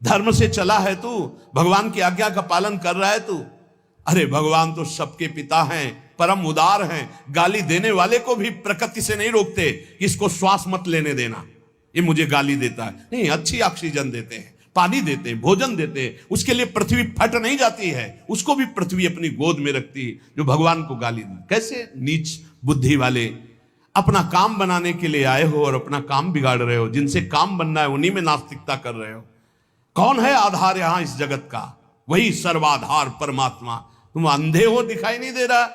Speaker 1: धर्म से चला है तू? भगवान की आज्ञा का पालन कर रहा है तू? अरे भगवान तो सबके पिता हैं, परम उदार हैं। गाली देने वाले को भी प्रकृति से नहीं रोकते कि इसको श्वास मत लेने देना, ये मुझे गाली देता है। नहीं, अच्छी ऑक्सीजन देते हैं, पानी देते हैं, भोजन देते हैं। उसके लिए पृथ्वी फट नहीं जाती है, उसको भी पृथ्वी अपनी गोद में रखती है जो भगवान को गाली दे। कैसे नीच बुद्धि वाले अपना काम बनाने के लिए आए हो और अपना काम बिगाड़ रहे हो। जिनसे काम बनना है उन्हीं में नास्तिकता कर रहे हो। कौन है आधार यहां इस जगत का? वही सर्वाधार परमात्मा। तुम अंधे हो, दिखाई नहीं दे रहा?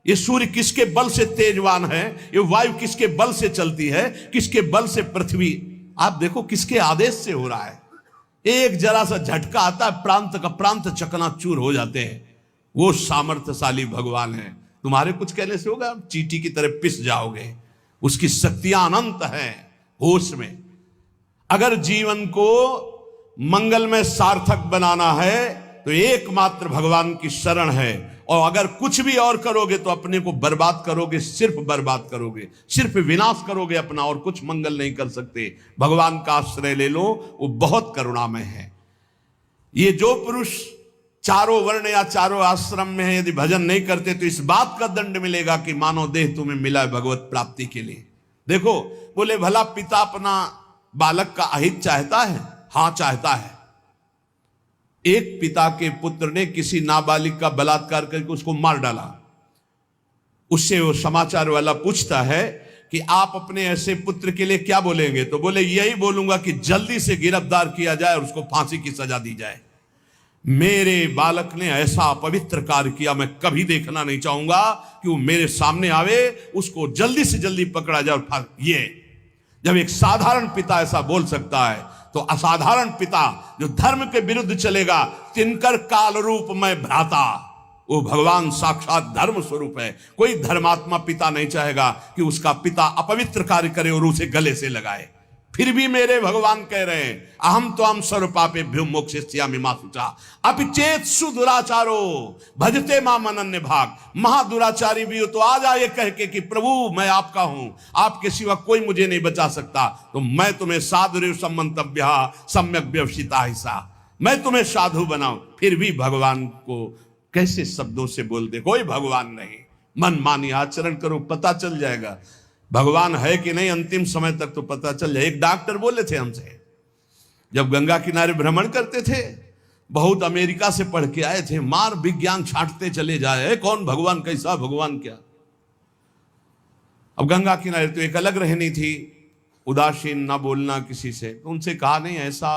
Speaker 1: ये सूर्य किसके बल से तेजवान है? ये वायु किसके बल से चलती है? किसके बल से पृथ्वी? आप देखो किसके आदेश से हो रहा है। एक जरा सा झटका आता है, प्रांत का प्रांत चकनाचूर हो जाते हैं। वो सामर्थ्यशाली भगवान है। तुम्हारे कुछ कहने से होगा? चींटी की तरह पिस जाओगे। उसकी शक्तियां अनंत हैं। होश में अगर जीवन को मंगलमय सार्थक बनाना है तो एकमात्र भगवान की शरण है। और अगर कुछ भी और करोगे तो अपने को बर्बाद करोगे, सिर्फ बर्बाद करोगे, सिर्फ विनाश करोगे अपना, और कुछ मंगल नहीं कर सकते। भगवान का आश्रय ले लो, वो बहुत करुणामय है। ये जो पुरुष चारों वर्ण या चारों आश्रम में है, यदि भजन नहीं करते तो इस बात का दंड मिलेगा कि मानव देह तुम्हें मिला है भगवत प्राप्ति के लिए। देखो, बोले भला पिता अपना बालक का अहित चाहता है? हाँ चाहता है। एक पिता के पुत्र ने किसी नाबालिग का बलात्कार करके उसको मार डाला। उससे वो समाचार वाला पूछता है कि आप अपने ऐसे पुत्र के लिए क्या बोलेंगे? तो बोले यही बोलूंगा कि जल्दी से गिरफ्तार किया जाए और उसको फांसी की सजा दी जाए। मेरे बालक ने ऐसा अपवित्र कार्य किया, मैं कभी देखना नहीं चाहूंगा कि वो मेरे सामने आवे, उसको जल्दी से जल्दी पकड़ा जाए और ये जब एक साधारण पिता ऐसा बोल सकता है तो असाधारण पिता जो धर्म के विरुद्ध चलेगा, तिनकर काल रूप में भ्राता, वो भगवान साक्षात धर्म स्वरूप है। कोई धर्मात्मा पिता नहीं चाहेगा कि उसका पिता अपवित्र कार्य करे और उसे गले से लगाए। फिर भी मेरे भगवान कह रहे हैं, अहम तो हम सर्व पापेभ्यो मोक्षयिष्यामि मा शुचा अपि चेत्सु दुराचारो भजते माम अनन्य भाग। महादुराचारी भी हो तो आ जाए कह के कि प्रभु मैं आपका हूं, आपके सिवा कोई मुझे नहीं बचा सकता, तो मैं तुम्हें साधुरेव सम्मंतव्य सम्यक व्यवसिता हिस्सा, मैं तुम्हें साधु बनाऊं। फिर भी भगवान को कैसे शब्दों से बोलते, कोई भगवान नहीं, मन मानी आचरण करो, पता चल जाएगा भगवान है कि नहीं। अंतिम समय तक तो पता चल जाए। एक डॉक्टर बोले थे हमसे, जब गंगा किनारे भ्रमण करते थे, बहुत अमेरिका से पढ़ के आए थे, मार विज्ञान छांटते चले जाए, कौन भगवान, कैसा भगवान, क्या। अब गंगा किनारे तो एक अलग रहनी थी, उदासीन, ना बोलना किसी से। तो उनसे कहा नहीं, ऐसा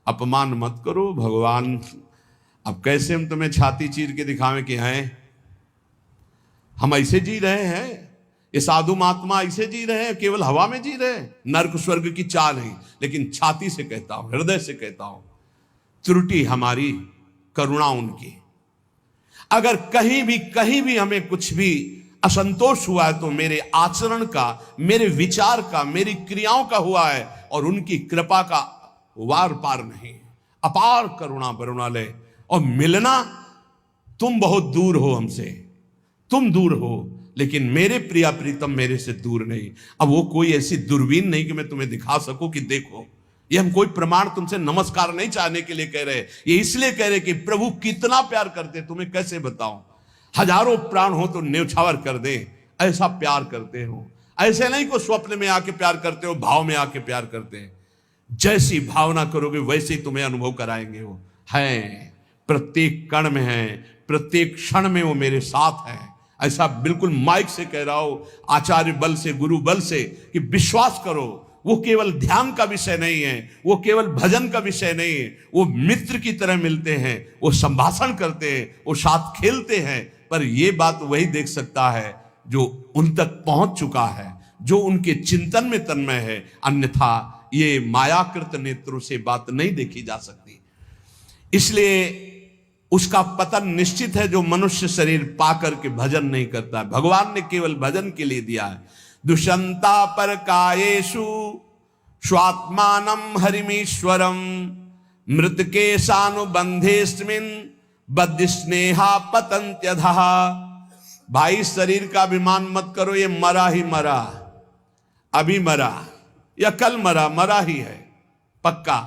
Speaker 1: अपमान मत करो, भगवान अब कैसे हम तुम्हें छाती चीर के दिखावें कि हैं, हम ऐसे जी रहे हैं, ये साधु महात्मा ऐसे जी रहे हैं, केवल हवा में जी रहे हैं, नर्क स्वर्ग की चाल नहीं। लेकिन छाती से कहता हूं, हृदय से कहता हूं, त्रुटि हमारी, करुणा उनकी। अगर कहीं भी हमें कुछ भी असंतोष हुआ है तो मेरे आचरण का, मेरे विचार का, मेरी क्रियाओं का हुआ है, और उनकी कृपा का वार पार नहीं। अपार करुणा करुणालय। और मिलना, तुम बहुत दूर हो हमसे, तुम दूर हो, लेकिन मेरे प्रिया प्रीतम मेरे से दूर नहीं। अब वो कोई ऐसी दूरबीन नहीं कि मैं तुम्हें दिखा सकूं कि देखो। ये हम कोई प्रमाण तुमसे नमस्कार नहीं चाहने के लिए कह रहे, ये इसलिए कह रहे कि प्रभु कितना प्यार करते, तुम्हें कैसे बताऊं। हजारों प्राण हो तो न्यौछावर कर दे, ऐसा प्यार करते हो। ऐसे नहीं को स्वप्न में आके प्यार करते हो, भाव में आके प्यार करते हैं। जैसी भावना करोगे वैसे ही तुम्हें अनुभव कराएंगे। वो है, प्रत्येक कण में है, प्रत्येक क्षण में वो मेरे साथ है। ऐसा बिल्कुल माइक से कह रहा हो, आचार्य बल से, गुरु बल से, कि विश्वास करो, वो केवल ध्यान का विषय नहीं है, वो केवल भजन का विषय नहीं है। वो मित्र की तरह मिलते हैं, वो संभाषण करते हैं, वो साथ खेलते हैं। पर ये बात वही देख सकता है जो उन तक पहुंच चुका है, जो उनके चिंतन में तन्मय है। अन्यथा ये मायाकृत नेत्रों से बात नहीं देखी जा सकती। इसलिए उसका पतन निश्चित है जो मनुष्य शरीर पाकर के भजन नहीं करता है। भगवान ने केवल भजन के लिए दिया है। दुष्यंता पर कायेषु स्वात्मानम हरिमीश्वरम मृतके सानुबंधेस्मिन बद्ध स्नेहा पतंत्यधः। भाई शरीर का अभिमान मत करो, ये मरा ही मरा, अभी मरा या कल मरा, मरा ही है पक्का।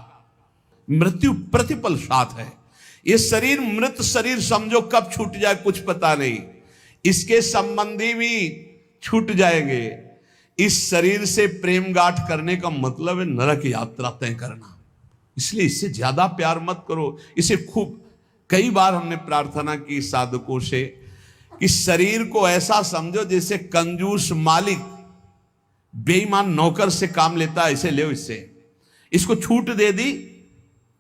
Speaker 1: मृत्यु प्रतिपल साथ है। ये शरीर मृत शरीर समझो, कब छूट जाए कुछ पता नहीं। इसके संबंधी भी छूट जाएंगे। इस शरीर से प्रेम गांठ करने का मतलब है नरक यात्रा तय करना। इसलिए इससे ज्यादा प्यार मत करो। इसे खूब कई बार हमने प्रार्थना की साधकों से कि शरीर को ऐसा समझो जैसे कंजूस मालिक बेईमान नौकर से काम लेता है, ऐसे ले इससे। इसको छूट दे दी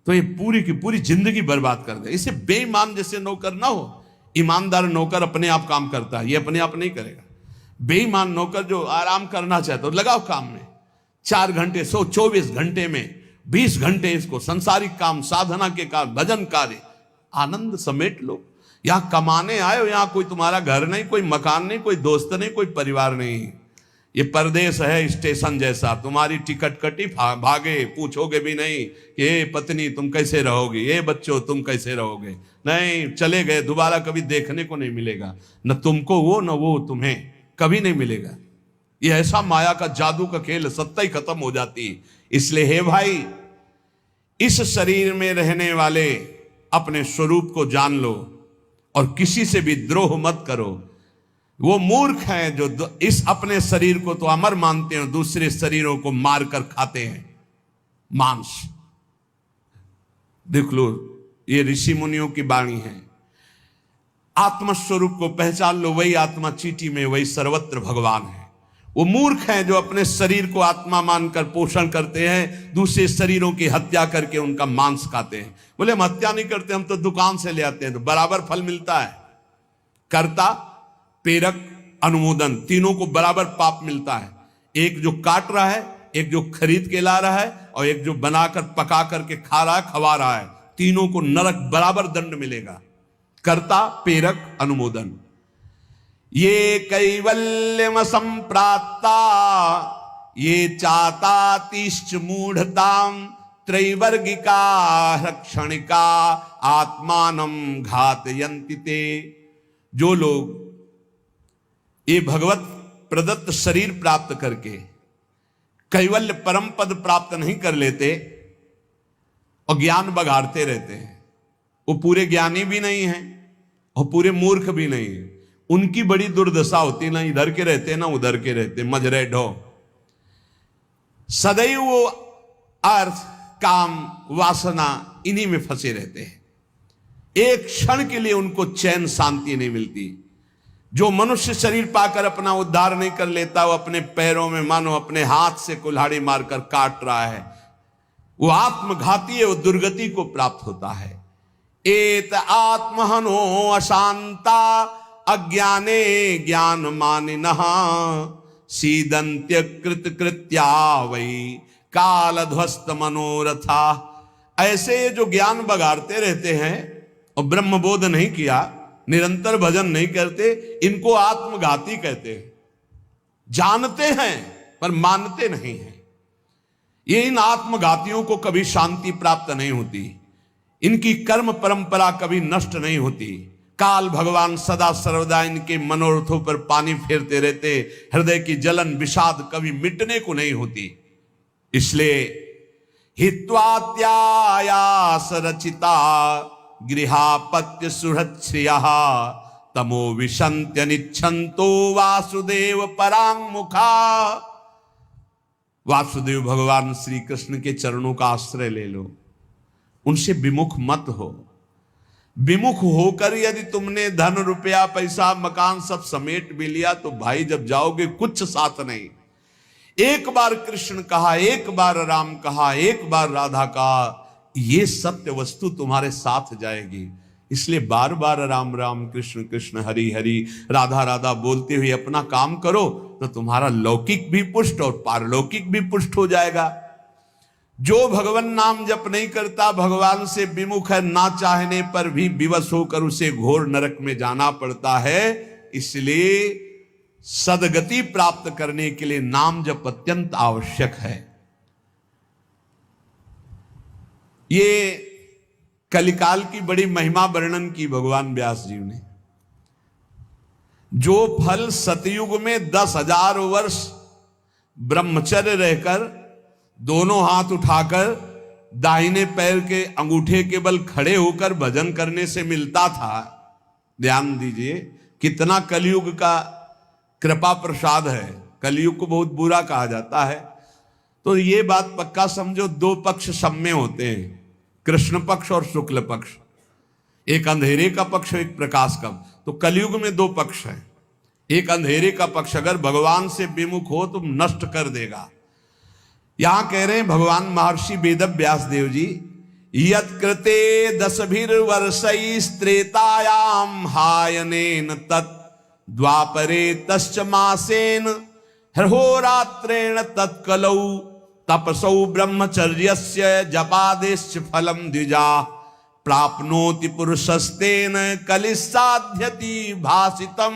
Speaker 1: तो ये पूरी की पूरी जिंदगी बर्बाद कर दे। इसे बेईमान जैसे नौकर ना हो। ईमानदार नौकर अपने आप काम करता है, ये अपने आप नहीं करेगा। बेईमान नौकर जो आराम करना चाहता है, लगाओ काम में 4 घंटे, 124 घंटे में 20 घंटे इसको संसारिक काम, साधना के काम, भजन कार्य, आनंद समेट लो। यहां कमाने आए हो, यहां कोई तुम्हारा घर नहीं, कोई मकान नहीं, कोई दोस्त नहीं, कोई परिवार नहीं। ये परदेश है स्टेशन जैसा। तुम्हारी टिकट कटी, भागे, पूछोगे भी नहीं कि ये पत्नी तुम कैसे रहोगे, ये बच्चों तुम कैसे रहोगे। नहीं, चले गए, दोबारा कभी देखने को नहीं मिलेगा। न तुमको वो, न वो तुम्हें, कभी नहीं मिलेगा। ये ऐसा माया का जादू का खेल, सत्ता ही खत्म हो जाती। इसलिए हे भाई, इस शरीर में रहने वाले अपने स्वरूप को जान लो और किसी से भी द्रोह मत करो। वो मूर्ख हैं जो इस अपने शरीर को तो अमर मानते हैं, दूसरे शरीरों को मारकर खाते हैं मांस। देख लो, ये ऋषि मुनियों की वाणी है। आत्मस्वरूप को पहचान लो, वही आत्मा चीटी में, वही सर्वत्र भगवान है। वो मूर्ख हैं जो अपने शरीर को आत्मा मानकर पोषण करते हैं, दूसरे शरीरों की हत्या करके उनका मांस खाते हैं। बोले हम हत्या नहीं करते, हम तो दुकान से ले आते हैं, तो बराबर फल मिलता है। कर्ता, प्रेरक, अनुमोदन, तीनों को बराबर पाप मिलता है। एक जो काट रहा है, एक जो खरीद के ला रहा है, और एक जो बनाकर पका करके खा रहा है, खवा रहा है। तीनों को नरक बराबर दंड मिलेगा। कर्ता प्रेरक अनुमोदन। ये कैवल्यम संप्राप्ता ये चातातिश्च मूढ़ताम त्रैवर्गिका क्षणिका आत्मानं घातयन्ति ते। जो लोग ये भगवत प्रदत्त शरीर प्राप्त करके कैवल्य परम पद प्राप्त नहीं कर लेते और ज्ञान बघाड़ते रहते हैं, वो पूरे ज्ञानी भी नहीं हैं और पूरे मूर्ख भी नहीं है। उनकी बड़ी दुर्दशा होती, ना इधर के रहते ना उधर के रहते, मजरे ढो। सदैव वो अर्थ काम वासना इन्हीं में फंसे रहते हैं। एक क्षण के लिए उनको चैन शांति नहीं मिलती। जो मनुष्य शरीर पाकर अपना उद्धार नहीं कर लेता, वो अपने पैरों में मानो अपने हाथ से कुल्हाड़ी मारकर काट रहा है, वो आत्मघाती है, वो दुर्गति को प्राप्त होता है। एत आत्महनो अशांता अज्ञाने ज्ञान मानिनः सीदंत्य कृत कृत्या वही कालध्वस्त मनोरथा। ऐसे जो ज्ञान बगाड़ते रहते हैं और ब्रह्म बोध नहीं किया, निरंतर भजन नहीं करते, इनको आत्मघाती कहते हैं। जानते हैं पर मानते नहीं हैं। ये इन आत्मघातियों को कभी शांति प्राप्त नहीं होती, इनकी कर्म परंपरा कभी नष्ट नहीं होती। काल भगवान सदा सर्वदा इनके मनोरथों पर पानी फेरते रहते, हृदय की जलन विषाद कभी मिटने को नहीं होती। इसलिए हित्वात्यायास रचिता गृहापत्य सुहृच्छ्रियः तमो विशन्त्य निच्छन्तो वासुदेव परांगमुखा। वासुदेव भगवान श्री कृष्ण के चरणों का आश्रय ले लो, उनसे विमुख मत हो। विमुख होकर यदि तुमने धन रुपया पैसा मकान सब समेट भी लिया तो भाई जब जाओगे कुछ साथ नहीं। एक बार कृष्ण कहा, एक बार राम कहा, एक बार राधा कहा, ये सत्य वस्तु तुम्हारे साथ जाएगी। इसलिए बार बार राम राम कृष्ण कृष्ण हरि हरि राधा राधा बोलते हुए अपना काम करो तो तुम्हारा लौकिक भी पुष्ट और पारलौकिक भी पुष्ट हो जाएगा। जो भगवान नाम जप नहीं करता, भगवान से विमुख है, ना चाहने पर भी विवश होकर उसे घोर नरक में जाना पड़ता है। इसलिए सदगति प्राप्त करने के लिए नाम जप अत्यंत आवश्यक है। ये कलिकाल की बड़ी महिमा वर्णन की भगवान व्यास जी ने। जो फल सतयुग में 10,000 वर्ष ब्रह्मचर्य रहकर दोनों हाथ उठाकर दाहिने पैर के अंगूठे के बल खड़े होकर भजन करने से मिलता था, ध्यान दीजिए कितना कलयुग का कृपा प्रसाद है। कलयुग को बहुत बुरा कहा जाता है, तो ये बात पक्का समझो, दो पक्ष सब में होते हैं, कृष्ण पक्ष और शुक्ल पक्ष। एक अंधेरे का पक्ष, एक प्रकाश का। तो कलयुग में दो पक्ष हैं। एक अंधेरे का पक्ष अगर भगवान से विमुख हो तो नष्ट कर देगा। यहां कह रहे हैं भगवान महर्षि वेद व्यास देव जी, यत् कृते 10 त्रेतायाम हायनेन तत् द्वापरे तश्च मासेन हरहोरात्रेण तत्कलौ तपसौ ब्रह्मचर्यस्य जपादेश्च फलम द्विजा प्राप्नोति पुरुषस्तेन कलिसाध्यति भासितम।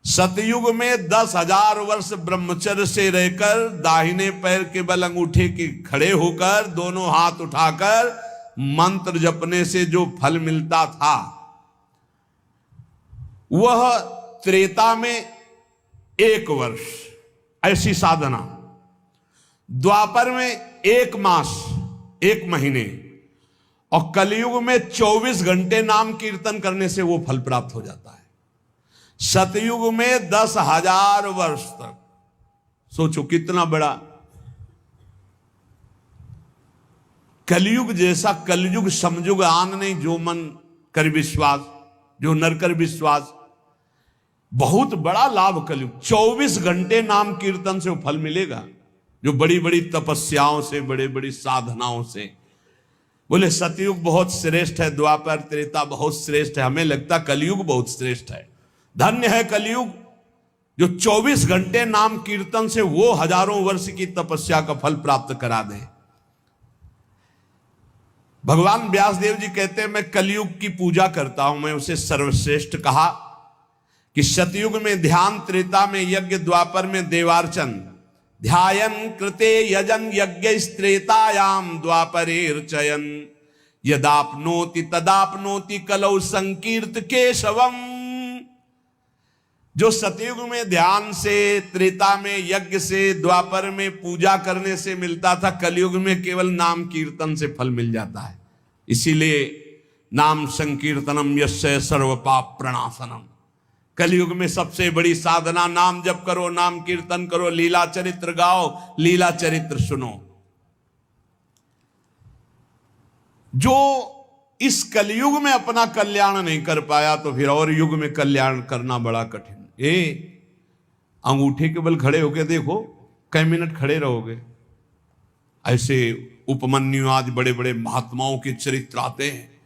Speaker 1: सतयुग में 10,000 वर्ष ब्रह्मचर्य से रहकर दाहिने पैर के बल अंगूठे के खड़े होकर दोनों हाथ उठाकर मंत्र जपने से जो फल मिलता था, वह त्रेता में 1 वर्ष ऐसी साधना, द्वापर में 1 मास 1 महीने, और कलयुग में 24 घंटे नाम कीर्तन करने से वो फल प्राप्त हो जाता है। सतयुग में 10,000 वर्ष तक, सोचो कितना बड़ा। कलयुग जैसा कलयुग समयुग आन नहीं, जो मन कर विश्वास, जो नर कर विश्वास। बहुत बड़ा लाभ कलयुग। 24 घंटे नाम कीर्तन से वो फल मिलेगा, जो बड़ी बड़ी तपस्याओं से, बड़ी बड़ी साधनाओं से। बोले सतयुग बहुत श्रेष्ठ है, द्वापर त्रेता बहुत श्रेष्ठ है। हमें लगता कलयुग बहुत श्रेष्ठ है। धन्य है कलयुग जो 24 घंटे नाम कीर्तन से वो हजारों वर्ष की तपस्या का फल प्राप्त करा दे। भगवान व्यासदेव जी कहते हैं मैं कलयुग की पूजा करता हूं, मैं उसे सर्वश्रेष्ठ कहा कि सतयुग में ध्यान, त्रेता में यज्ञ, द्वापर में देवार्चन, ध्यायन कृते यजन यज्ञ त्रेतायाम द्वापरेर्चयन, यदाप्नोति तदाप्नोति कलौ संकीर्त केशवम। जो सतयुग में ध्यान से, त्रेता में यज्ञ से, द्वापर में पूजा करने से मिलता था, कलयुग में केवल नाम कीर्तन से फल मिल जाता है। इसीलिए नाम संकीर्तनम यस्य सर्व पाप प्रणाशनम। कलयुग में सबसे बड़ी साधना नाम जप करो, नाम कीर्तन करो, लीला चरित्र गाओ, लीला चरित्र सुनो। जो इस कलयुग में अपना कल्याण नहीं कर पाया तो फिर और युग में कल्याण करना बड़ा कठिन। अंगूठे के बल खड़े होके देखो, कई मिनट खड़े रहोगे। ऐसे उपमन्यु आदि बड़े बड़े महात्माओं के चरित्र आते हैं,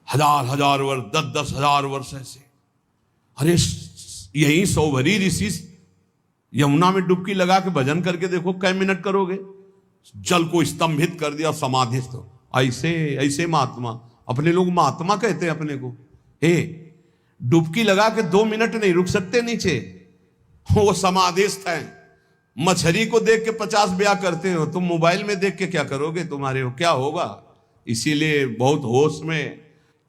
Speaker 1: हजार हजार वर्ष, 10-10 हजार वर्ष ऐसे। अरे यही सौभरी ऋषि यमुना में डुबकी लगा के भजन करके देखो, कई मिनट करोगे। जल को स्तंभित कर दिया, समाधिस्थ। ऐसे ऐसे महात्मा, अपने लोग महात्मा कहते हैं अपने को। डुबकी लगा के 2 मिनट नहीं रुक सकते नीचे, वो समाधिस्थ हैं। मछली को देख के 50 ब्याह करते हो, तुम मोबाइल में देख के क्या करोगे, तुम्हारे हो क्या होगा। इसीलिए बहुत होश में,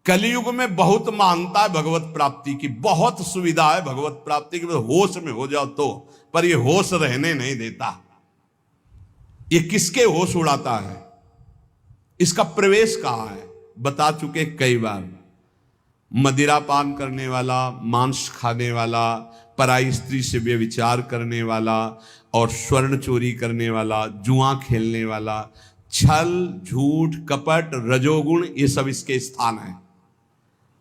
Speaker 1: कलयुग में बहुत महानता है भगवत प्राप्ति की, बहुत सुविधा है भगवत प्राप्ति की। होश में हो जाओ तो, पर ये होश रहने नहीं देता। ये किसके होश उड़ाता है, इसका प्रवेश कहां है, बता चुके कई बार। मदिरा पान करने वाला, मांस खाने वाला, पराई स्त्री से व्यभिचार करने वाला, और स्वर्ण चोरी करने वाला, जुआ खेलने वाला, छल, झूठ, कपट, रजोगुण, ये सब इसके स्थान है।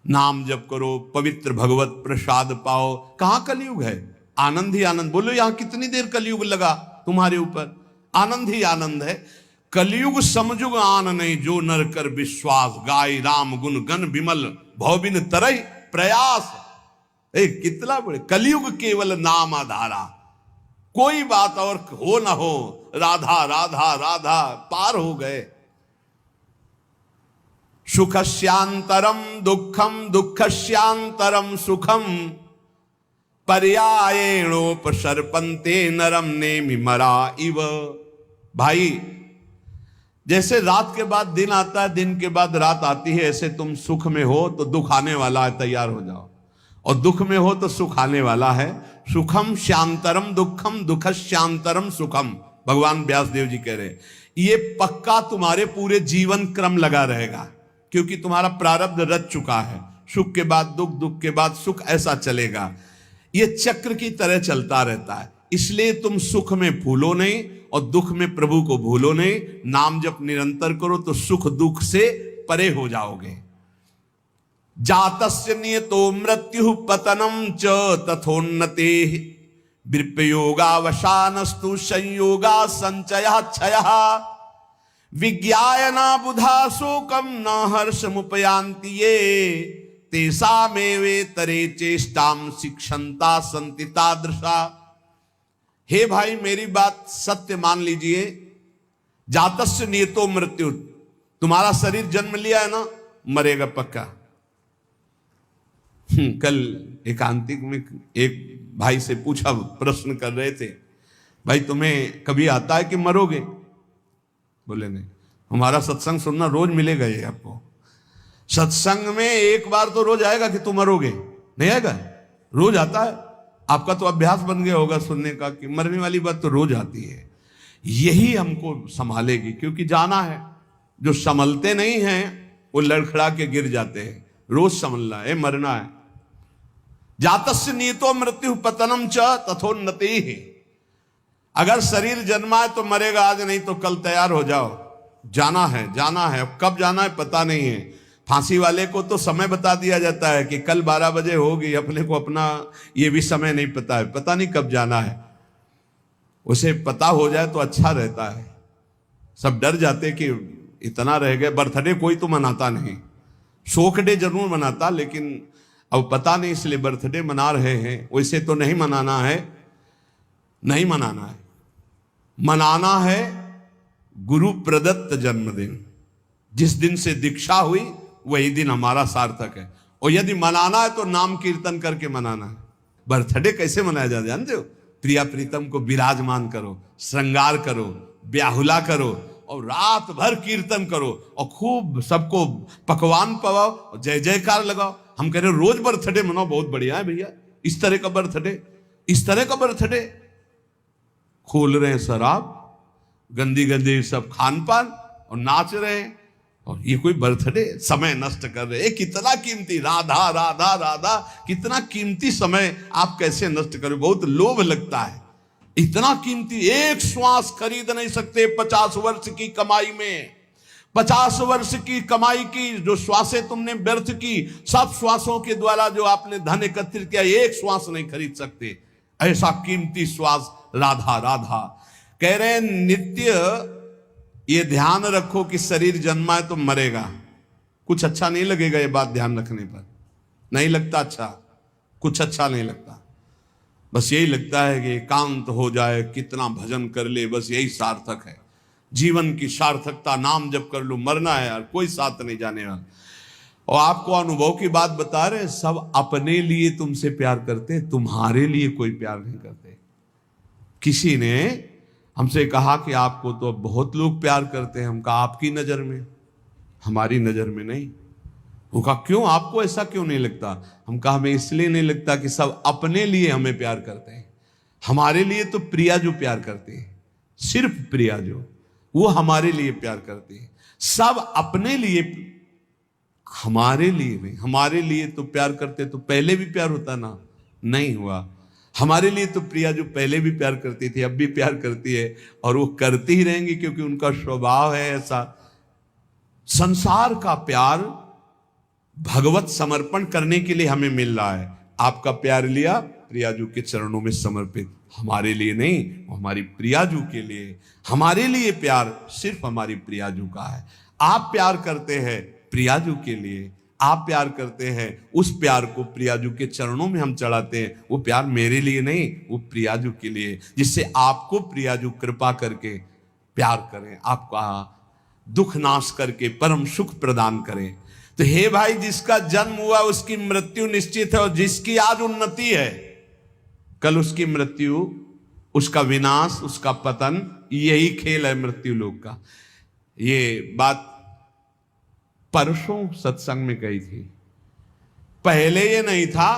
Speaker 1: नाम जप करो, पवित्र भगवत प्रसाद पाओ। कहां कलयुग है, आनंद ही आनंद। बोलो यहां कितनी देर कलयुग लगा तुम्हारे ऊपर, आनंद ही आनंद है। कलयुग समझुग आन नहीं, जो नर कर विश्वास, गाय राम गुण गण विमल, भवबिन तरह प्रयास। कितना बड़े कलयुग, केवल नाम आधारा, कोई बात और हो ना हो, राधा राधा राधा, पार हो गए। सुखस्यांतरम दुखम, दुखस्यांतरम सुखम, पर्यायेणोपसर्पन्ते नरम नेमि मरा इव। भाई जैसे रात के बाद दिन आता है, दिन के बाद रात आती है, ऐसे तुम सुख में हो तो दुख आने वाला है, तैयार हो जाओ। और दुख में हो तो सुख आने वाला है। सुखम श्यांतरम दुखम, दुखश्यांतरम सुखम, भगवान व्यासदेव जी कह रहे। ये पक्का तुम्हारे पूरे जीवन क्रम लगा रहेगा, क्योंकि तुम्हारा प्रारब्ध रच चुका है। सुख के बाद दुख, दुख के बाद सुख, ऐसा चलेगा। ये चक्र की तरह चलता रहता है। इसलिए तुम सुख में भूलो नहीं और दुख में प्रभु को भूलो नहीं। नाम जप निरंतर करो तो सुख दुख से परे हो जाओगे। जातस्य नियतो मृत्यु पतनम च तथोन्नते, विप्रयोगावसानस्तु संयोगा संचयः क्षयः, विज्ञायना बुधा शोकम न हर्षमुपयान्ति ये, तेषामेवेतरे चेष्टाम शिक्षन्ता सन्ति तादृशा। हे भाई मेरी बात सत्य मान लीजिए। जातस्य नियतो मृत्यु, तुम्हारा शरीर जन्म लिया है ना, मरेगा पक्का। कल एकांतिक में एक भाई से पूछा, प्रश्न कर रहे थे, भाई तुम्हें कभी आता है कि मरोगे? बोले नहीं, हमारा सत्संग सुनना रोज मिलेगा ये आपको। सत्संग में एक बार तो रोज आएगा कि तुम मरोगे, नहीं आएगा? रोज आता है। आपका तो अभ्यास बन गया होगा सुनने का कि मरने वाली बात तो रोज आती है। यही हमको संभालेगी, क्योंकि जाना है। जो संभलते नहीं हैं वो लड़खड़ा के गिर जाते हैं। रोज संभलना है, मरना है। जातस्य नियतो मृत्यु पतनम च तथोन्नति। अगर शरीर जन्मा है तो मरेगा आज, नहीं तो कल तैयार हो जाओ। जाना है, जाना है। कब जाना है पता नहीं है। फांसी वाले को तो समय बता दिया जाता है कि कल 12 बजे होगी, अपने को अपना ये भी समय नहीं पता है, पता नहीं कब जाना है। उसे पता हो जाए तो अच्छा रहता है। सब डर जाते कि इतना रह गए। बर्थडे कोई तो मनाता नहीं, शोक डे जरूर मनाता, लेकिन अब पता नहीं इसलिए बर्थडे मना रहे हैं। वैसे तो नहीं मनाना है, नहीं मनाना है। मनाना है गुरु प्रदत्त जन्मदिन। जिस दिन से दीक्षा हुई वही दिन हमारा सार्थक है। और यदि मनाना है तो नाम कीर्तन करके मनाना है। बर्थडे कैसे मनाया जाता है जानते हो? प्रिया प्रीतम को विराजमान करो, श्रृंगार करो, ब्याहुला करो और रात भर कीर्तन करो और खूब सबको पकवान पवाओ और जय जयकार लगाओ। हम कह रहे रोज बर्थडे मनाओ, बहुत बढ़िया है भैया। इस तरह का बर्थडे, इस तरह का बर्थडे, खोल रहे हैं शराब, गंदी गंदी सब खान पान और नाच रहे हैं, और ये कोई बर्थडे? समय नष्ट कर रहे हैं। कितना कीमती, राधा राधा राधा, कितना कीमती समय आप कैसे नष्ट करो? बहुत लोभ लगता है। इतना कीमती, एक श्वास खरीद नहीं सकते 50 वर्ष की कमाई में। 50 वर्ष की कमाई की जो श्वासें तुमने व्यर्थ की, सब श्वासों के द्वारा जो आपने धन एकत्रित किया, एक श्वास नहीं खरीद सकते। ऐसा कीमती श्वास राधा राधा। कह रहे हैं नित्य ये ध्यान रखो कि शरीर जन्मा है तो मरेगा। कुछ अच्छा नहीं लगेगा ये बात ध्यान रखने पर, नहीं लगता अच्छा, कुछ अच्छा नहीं लगता। बस यही लगता है कि एकांत हो जाए, कितना भजन कर ले, बस यही सार्थक है जीवन की सार्थकता। नाम जप कर लो, मरना है यार, कोई साथ नहीं जाने वाला। और आपको अनुभव की बात बता रहे, सब अपने लिए तुमसे प्यार करते, तुम्हारे लिए कोई प्यार नहीं करते। किसी ने हमसे कहा कि आपको तो बहुत लोग प्यार करते हैं। हम कहा आपकी नजर में, हमारी नजर में नहीं। वो कहा क्यों, आपको ऐसा क्यों नहीं लगता? हम कहा हमें इसलिए नहीं लगता कि सब अपने लिए हमें प्यार करते हैं। हमारे लिए तो प्रिया जो प्यार करते हैं, सिर्फ प्रिया जो, वो हमारे लिए प्यार करती है। सब अपने लिए, हमारे लिए नहीं। हमारे लिए तो प्यार करते तो पहले भी प्यार होता ना, नहीं हुआ। हमारे लिए तो प्रिया जो पहले भी प्यार करती थी, अब भी प्यार करती है, और वो करती ही रहेंगी क्योंकि उनका स्वभाव है ऐसा। संसार का प्यार भगवत समर्पण करने के लिए हमें मिल रहा है। आपका प्यार लिया प्रियाजू के चरणों में समर्पित, हमारे लिए नहीं, हमारी प्रियाजू के लिए। हमारे लिए प्यार सिर्फ हमारी प्रियाजू का है। आप प्यार करते हैं प्रियाजू के लिए, आप प्यार करते हैं, उस प्यार को प्रियाजू के चरणों में हम चढ़ाते हैं। वो प्यार मेरे लिए नहीं, वो प्रियाजू के लिए, जिससे आपको प्रियाजू कृपा करके प्यार करें, आपका दुख नाश करके परम सुख प्रदान करें। तो हे भाई, जिसका जन्म हुआ उसकी मृत्यु निश्चित है, और जिसकी आज उन्नति है कल उसकी मृत्यु, उसका विनाश, उसका पतन, यही खेल है मृत्यु लोक का। ये बात परसों सत्संग में कही थी। पहले ये नहीं था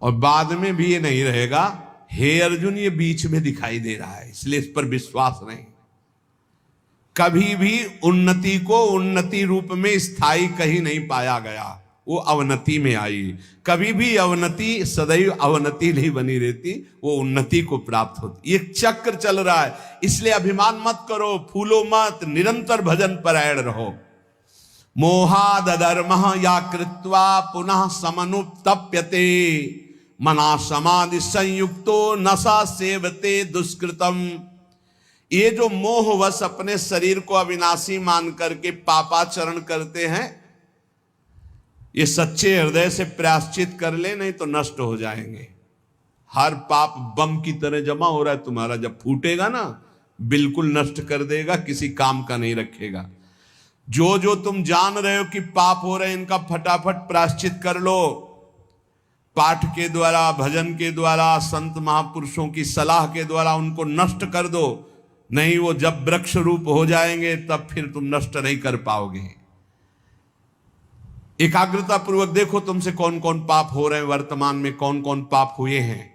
Speaker 1: और बाद में भी ये नहीं रहेगा। हे अर्जुन, ये बीच में दिखाई दे रहा है, इसलिए इस पर विश्वास नहीं। कभी भी उन्नति को उन्नति रूप में स्थायी कहीं नहीं पाया गया, वो अवनति में आई। कभी भी अवनति सदैव अवनति नहीं बनी रहती, वो उन्नति को प्राप्त होती। ये चक्र चल रहा है, इसलिए अभिमान मत करो, फूलो मत, निरंतर भजन परायण रहो। मोहाद अधर्मः या कृत्वा पुनः समनुत्तप्यते, मना समाधि संयुक्तो नशा सेवते दुष्कृतम। ये जो मोहवश अपने शरीर को अविनाशी मान करके पापाचरण करते हैं, ये सच्चे हृदय से प्रायश्चित कर ले, नहीं तो नष्ट हो जाएंगे। हर पाप बम की तरह जमा हो रहा है तुम्हारा, जब फूटेगा ना बिल्कुल नष्ट कर देगा, किसी काम का नहीं रखेगा। जो जो तुम जान रहे हो कि पाप हो रहे हैं, इनका फटाफट प्रायश्चित कर लो। पाठ के द्वारा, भजन के द्वारा, संत महापुरुषों की सलाह के द्वारा उनको नष्ट कर दो। नहीं, वो जब वृक्ष रूप हो जाएंगे तब फिर तुम नष्ट नहीं कर पाओगे। एकाग्रता पूर्वक देखो तुमसे कौन कौन पाप हो रहे हैं, वर्तमान में कौन कौन पाप हुए हैं,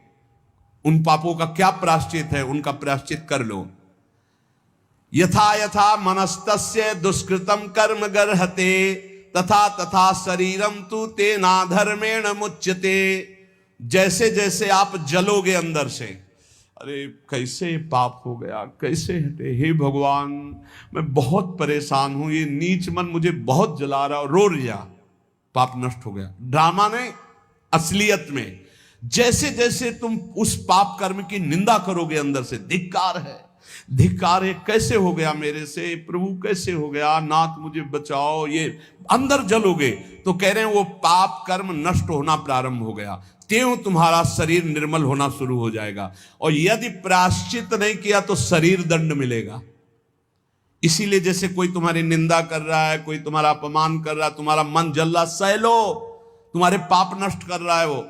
Speaker 1: उन पापों का क्या प्रायश्चित है, उनका प्रायश्चित कर लो। यथा यथा मनस्तस्य दुष्कृतम कर्म गर्हते, तथा तथा शरीरम तु तेना धर्मेण मुच्यते। जैसे जैसे आप जलोगे अंदर से, अरे कैसे पाप हो गया, कैसे हटे, हे भगवान मैं बहुत परेशान हूं, ये नीच मन मुझे बहुत जला रहा, रो लिया, पाप नष्ट हो गया। ड्रामा ने, असलियत में जैसे जैसे तुम उस पाप कर्म की निंदा करोगे अंदर से, धिक्कार है, धिक्कार है, कैसे हो गया मेरे से, प्रभु कैसे हो गया, नाथ मुझे बचाओ, ये अंदर जलोगे तो कह रहे हैं वो पाप कर्म नष्ट होना प्रारंभ हो गया। त्यों तुम्हारा शरीर निर्मल होना शुरू हो जाएगा। और यदि प्रायश्चित नहीं किया तो शरीर दंड मिलेगा। इसीलिए जैसे कोई तुम्हारी निंदा कर रहा है, कोई तुम्हारा अपमान कर रहा है, तुम्हारा मन जल रहा, सह लो, तुम्हारे पाप नष्ट कर रहा है वो।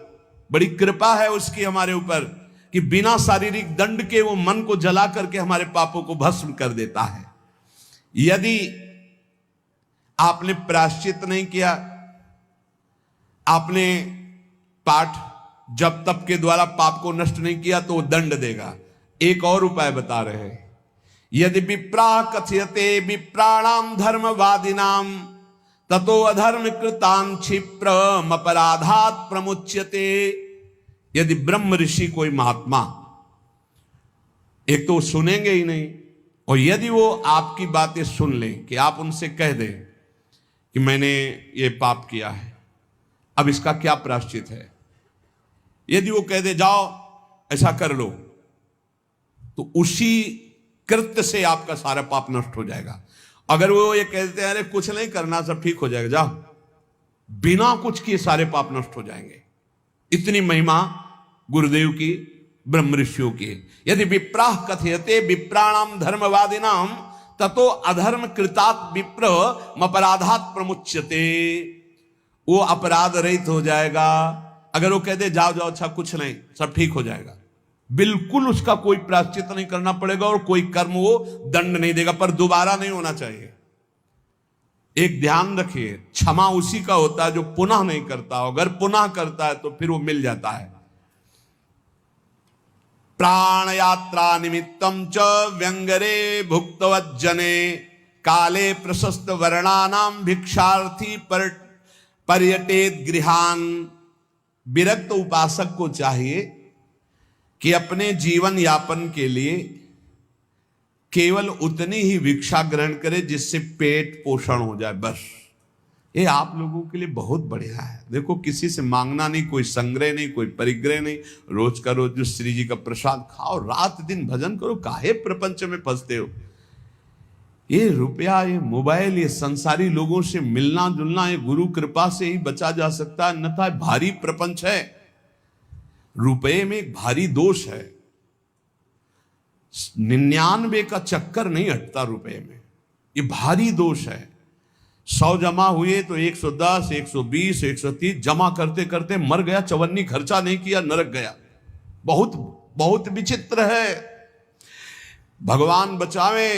Speaker 1: बड़ी कृपा है उसकी हमारे ऊपर कि बिना शारीरिक दंड के वो मन को जला करके हमारे पापों को भस्म कर देता है। यदि आपने प्रायश्चित नहीं किया, आपने पाठ जप तप के द्वारा पाप को नष्ट नहीं किया, तो वो दंड देगा। एक और उपाय बता रहे हैं, यदि विप्रा कथयते विप्राणाम धर्मवादिनाम ततो अधर्म कृतान क्षिप्रम अपराधात प्रमुच्यते। यदि ब्रह्म ऋषि कोई महात्मा, एक तो सुनेंगे ही नहीं, और यदि वो आपकी बातें सुन लें कि आप उनसे कह दें कि मैंने ये पाप किया है, अब इसका क्या प्रायश्चित है, यदि वो कह दे जाओ ऐसा कर लो, तो उसी कृत्य से आपका सारा पाप नष्ट हो जाएगा। अगर वो ये कहते हैं अरे कुछ नहीं करना, सब ठीक हो जाएगा, जाओ, बिना कुछ किए सारे पाप नष्ट हो जाएंगे। इतनी महिमा गुरुदेव की, ब्रह्म ऋषियों की। यदि विप्राह कथयते विप्राणाम धर्मवादिनाम ततो अधर्म कृतात विप्र अपराधात प्रमुच्यते। वो अपराध रहित हो जाएगा। अगर वो कह दे जाओ जाओ, अच्छा कुछ नहीं, सब ठीक हो जाएगा, बिल्कुल उसका कोई प्रायश्चित नहीं करना पड़ेगा और कोई कर्म वो दंड नहीं देगा, पर दोबारा नहीं होना चाहिए। एक ध्यान रखिए, क्षमा उसी का होता है जो पुनः नहीं करता हो। अगर पुनः करता है तो फिर वो मिल जाता है। प्राण यात्रा निमित्तम च व्यंगरे भुक्तवज्जने काले प्रशस्त वर्णानाम भिक्षार्थी पर्यटेत गृहान। विरक्त उपासक को चाहिए कि अपने जीवन यापन के लिए केवल उतनी ही भिक्षा ग्रहण करे जिससे पेट पोषण हो जाए, बस। ये आप लोगों के लिए बहुत बढ़िया है। देखो, किसी से मांगना नहीं, कोई संग्रह नहीं, कोई परिग्रह नहीं, रोज का रोज जो श्री जी का प्रसाद खाओ, रात दिन भजन करो। काहे प्रपंच में फंसते हो? ये रुपया, ये मोबाइल, ये संसारी लोगों से मिलना जुलना, ये गुरु कृपा से ही बचा जा सकता है, अन्यथा भारी प्रपंच है। रुपये में एक भारी दोष है, 99 का चक्कर नहीं हटता रुपये में, ये भारी दोष है। 100 जमा हुए तो 110, 120, 130 जमा करते करते मर गया, चवन्नी खर्चा नहीं किया, नरक गया। बहुत बहुत विचित्र है। भगवान बचावे।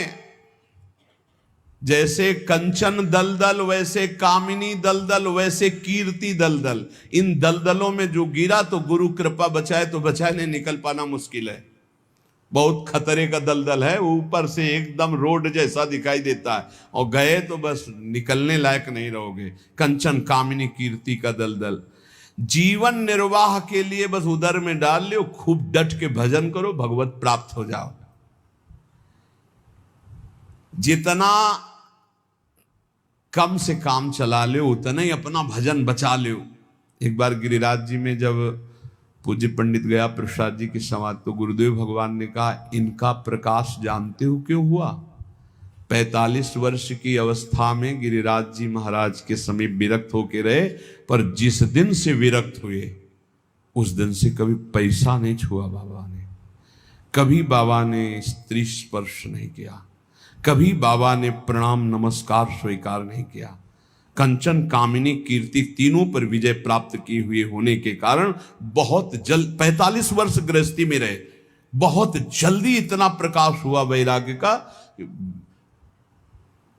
Speaker 1: जैसे कंचन दलदल वैसे कामिनी दलदल वैसे कीर्ति दलदल। इन दलदलों में जो गिरा तो गुरु कृपा बचाए तो बचाए, नहीं निकल पाना मुश्किल है। बहुत खतरे का दलदल है, ऊपर से एकदम रोड जैसा दिखाई देता है और गए तो बस निकलने लायक नहीं रहोगे। कंचन कामिनी कीर्ति का दलदल। जीवन निर्वाह के लिए बस उधर में डाल लो, खूब डट के भजन करो, भगवत प्राप्त हो जाओ। जितना कम से काम चला लो उतना ही अपना भजन बचा लो। एक बार गिरिराज जी में जब पूज्य पंडित गया प्रसाद जी की समाधि, तो गुरुदेव भगवान ने कहा, इनका प्रकाश जानते हो क्यों हुआ? 45 वर्ष की अवस्था में गिरिराज जी महाराज के समीप विरक्त होके रहे, पर जिस दिन से विरक्त हुए उस दिन से कभी पैसा नहीं छुआ बाबा ने, कभी बाबा ने स्त्री स्पर्श नहीं किया, कभी बाबा ने प्रणाम नमस्कार स्वीकार नहीं किया। कंचन कामिनी कीर्ति तीनों पर विजय प्राप्त की हुए होने के कारण बहुत जल्द 45 वर्ष गृहस्थी में रहे, बहुत जल्दी इतना प्रकाश हुआ वैराग्य का।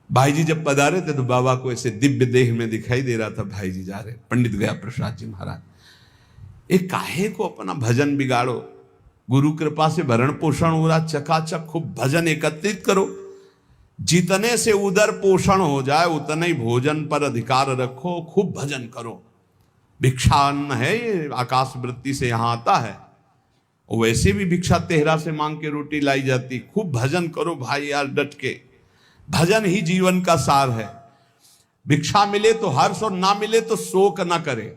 Speaker 1: भाई जी जब पधारे थे तो बाबा को ऐसे दिव्य देह में दिखाई दे रहा था, भाई जी जा रहे, पंडित गया प्रसाद जी महाराज। एक काहे को अपना भजन बिगाड़ो? गुरु कृपा से भरण पोषण हो रहा, चकाचक खूब भजन एकत्रित करो। जितने से उदर पोषण हो जाए उतने ही भोजन पर अधिकार रखो, खूब भजन करो। भिक्षान्न है ये, आकाश वृत्ति से यहां आता है, वैसे भी भिक्षा तेहरा से मांग के रोटी लाई जाती। खूब भजन करो भाई यार, डट के। भजन ही जीवन का सार है। भिक्षा मिले तो हर्ष और ना मिले तो शोक ना करे।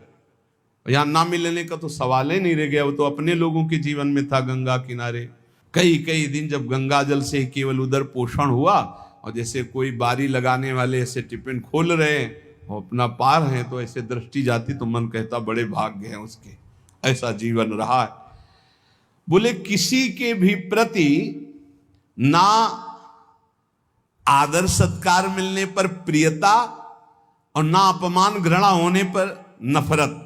Speaker 1: यहां ना मिलने का तो सवाल ही नहीं रह गया, वो तो अपने लोगों के जीवन में था। गंगा किनारे कई कई दिन जब गंगा जल से केवल उधर पोषण हुआ, और जैसे कोई बारी लगाने वाले ऐसे टिफिन खोल रहे हैं और अपना पार हैं, तो ऐसे दृष्टि जाती तो मन कहता बड़े भाग्य हैं उसके। ऐसा जीवन रहा है। बोले किसी के भी प्रति ना आदर सत्कार मिलने पर प्रियता और ना अपमान घृणा होने पर नफरत।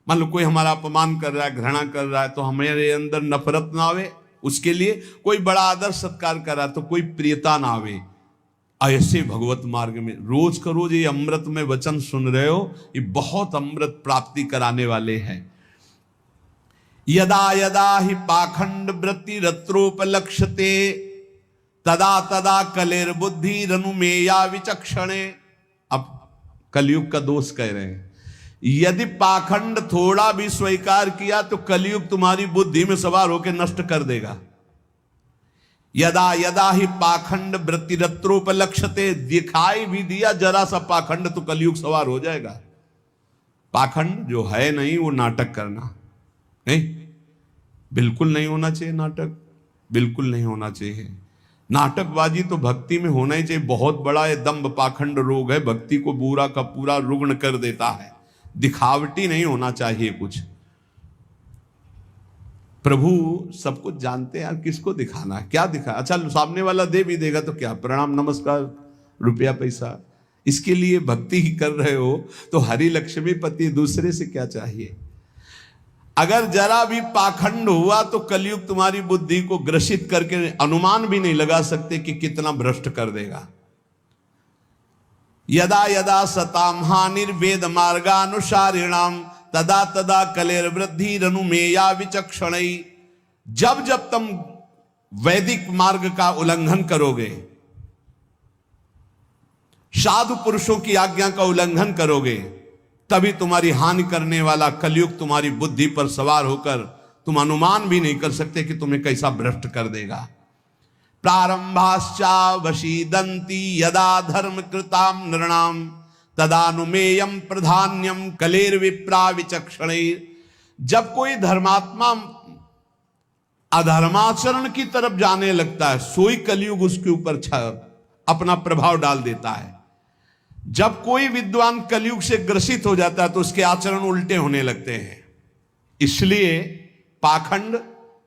Speaker 1: मान लो कोई हमारा अपमान कर रहा है, घृणा कर रहा है, तो हमारे अंदर नफरत ना आवे उसके लिए। कोई बड़ा आदर सत्कार कर रहा है तो कोई प्रियता ना आवे। ऐसे भगवत मार्ग में रोज का रोज ये अमृत में वचन सुन रहे हो, ये बहुत अमृत प्राप्ति कराने वाले हैं। यदा यदा ही पाखंड वृत्ति रत्रोपलक्ष्यते तदा तदा कलेर्बुद्धि रनुमेया विचक्षणे। अब कलयुग का दोष कह रहे हैं, यदि पाखंड थोड़ा भी स्वीकार किया तो कलयुग तुम्हारी बुद्धि में सवार होकर नष्ट कर देगा। यदा यदा ही पाखंड वृत्तिरत्रोपलक्ष्यते, दिखाई भी दिया जरा सा पाखंड तो कलयुग सवार हो जाएगा। पाखंड जो है नहीं वो नाटक करना नहीं, बिल्कुल नहीं होना चाहिए। नाटक बिल्कुल नहीं होना चाहिए। नाटकबाजी तो भक्ति में होना ही चाहिए। बहुत बड़ा ये दंभ पाखंड रोग है, भक्ति को पूरा का पूरा रुग्ण कर देता है। दिखावटी नहीं होना चाहिए कुछ। प्रभु सब कुछ जानते हैं यार, किसको दिखाना है, क्या दिखा। अच्छा सामने वाला दे भी देगा तो क्या, प्रणाम नमस्कार रुपया पैसा, इसके लिए भक्ति ही कर रहे हो तो हरि लक्ष्मी पति, दूसरे से क्या चाहिए। अगर जरा भी पाखंड हुआ तो कलयुग तुम्हारी बुद्धि को ग्रसित करके अनुमान भी नहीं लगा सकते कि कितना भ्रष्ट कर देगा। यदा यदा सताम हानिर्वेद मार्गानुसारिणाम तदा तदा कलेर्वृद्धि रनुमेया विचक्षणई। जब जब तुम वैदिक मार्ग का उल्लंघन करोगे, साधु पुरुषों की आज्ञा का उल्लंघन करोगे, तभी तुम्हारी हानि करने वाला कलयुग तुम्हारी बुद्धि पर सवार होकर तुम अनुमान भी नहीं कर सकते कि तुम्हें कैसा भ्रष्ट कर देगा। प्रारंभाश्चा वशीदंती यदा धर्म कृताम नृणाम तदानुमेयम प्रधान्यम कलेर विप्रा विचक्षणैर। जब कोई धर्मात्मा अधर्माचरण की तरफ जाने लगता है, सोई कलयुग उसके ऊपर अपना प्रभाव डाल देता है। जब कोई विद्वान कलयुग से ग्रसित हो जाता है तो उसके आचरण उल्टे होने लगते हैं। इसलिए पाखंड,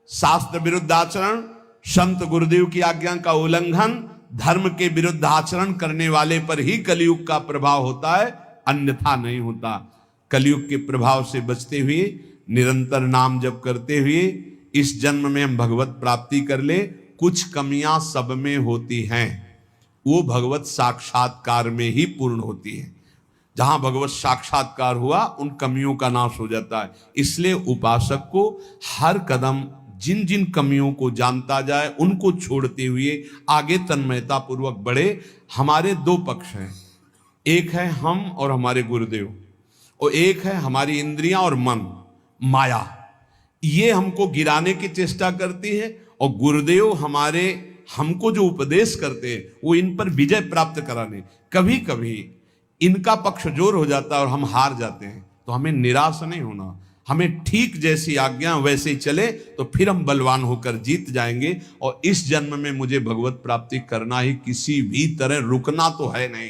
Speaker 1: शास्त्र विरुद्ध आचरण, संत गुरुदेव की आज्ञा का उल्लंघन, धर्म के विरुद्ध आचरण करने वाले पर ही कलयुग का प्रभाव होता है, अन्यथा नहीं होता। कलयुग के प्रभाव से बचते हुए निरंतर नाम जप करते हुए इस जन्म में हम भगवत प्राप्ति कर ले। कुछ कमियां सब में होती हैं, वो भगवत साक्षात्कार में ही पूर्ण होती है। जहां भगवत साक्षात्कार हुआ उन कमियों का नाश हो जाता है। इसलिए उपासक को हर कदम जिन जिन कमियों को जानता जाए उनको छोड़ते हुए आगे तन्मयता पूर्वक बढ़े। हमारे दो पक्ष हैं, एक है हम और हमारे गुरुदेव, और एक है हमारी इंद्रियां और मन, माया। ये हमको गिराने की चेष्टा करती है, और गुरुदेव हमारे हमको जो उपदेश करते हैं वो इन पर विजय प्राप्त कराने। कभी कभी इनका पक्ष जोर हो जाता है और हम हार जाते हैं, तो हमें निराश नहीं होना। हमें ठीक जैसी आज्ञा वैसे ही चले तो फिर हम बलवान होकर जीत जाएंगे। और इस जन्म में मुझे भगवत प्राप्ति करना ही, किसी भी तरह रुकना तो है नहीं।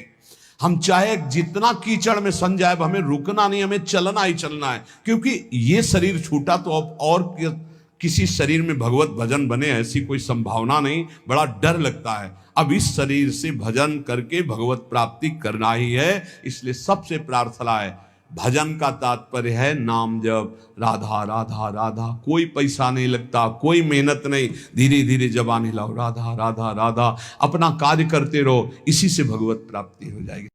Speaker 1: हम चाहे जितना कीचड़ में सन जाए, हमें रुकना नहीं, हमें चलना ही चलना है। क्योंकि ये शरीर छूटा तो अब और किसी शरीर में भगवत भजन बने ऐसी कोई संभावना नहीं। बड़ा डर लगता है। अब इस शरीर से भजन करके भगवत प्राप्ति करना ही है। इसलिए सबसे प्रार्थना है, भजन का तात्पर्य है नाम जप, राधा राधा राधा। कोई पैसा नहीं लगता, कोई मेहनत नहीं, धीरे धीरे जबान हिलाओ, राधा राधा राधा, अपना कार्य करते रहो। इसी से भगवत प्राप्ति हो जाएगी।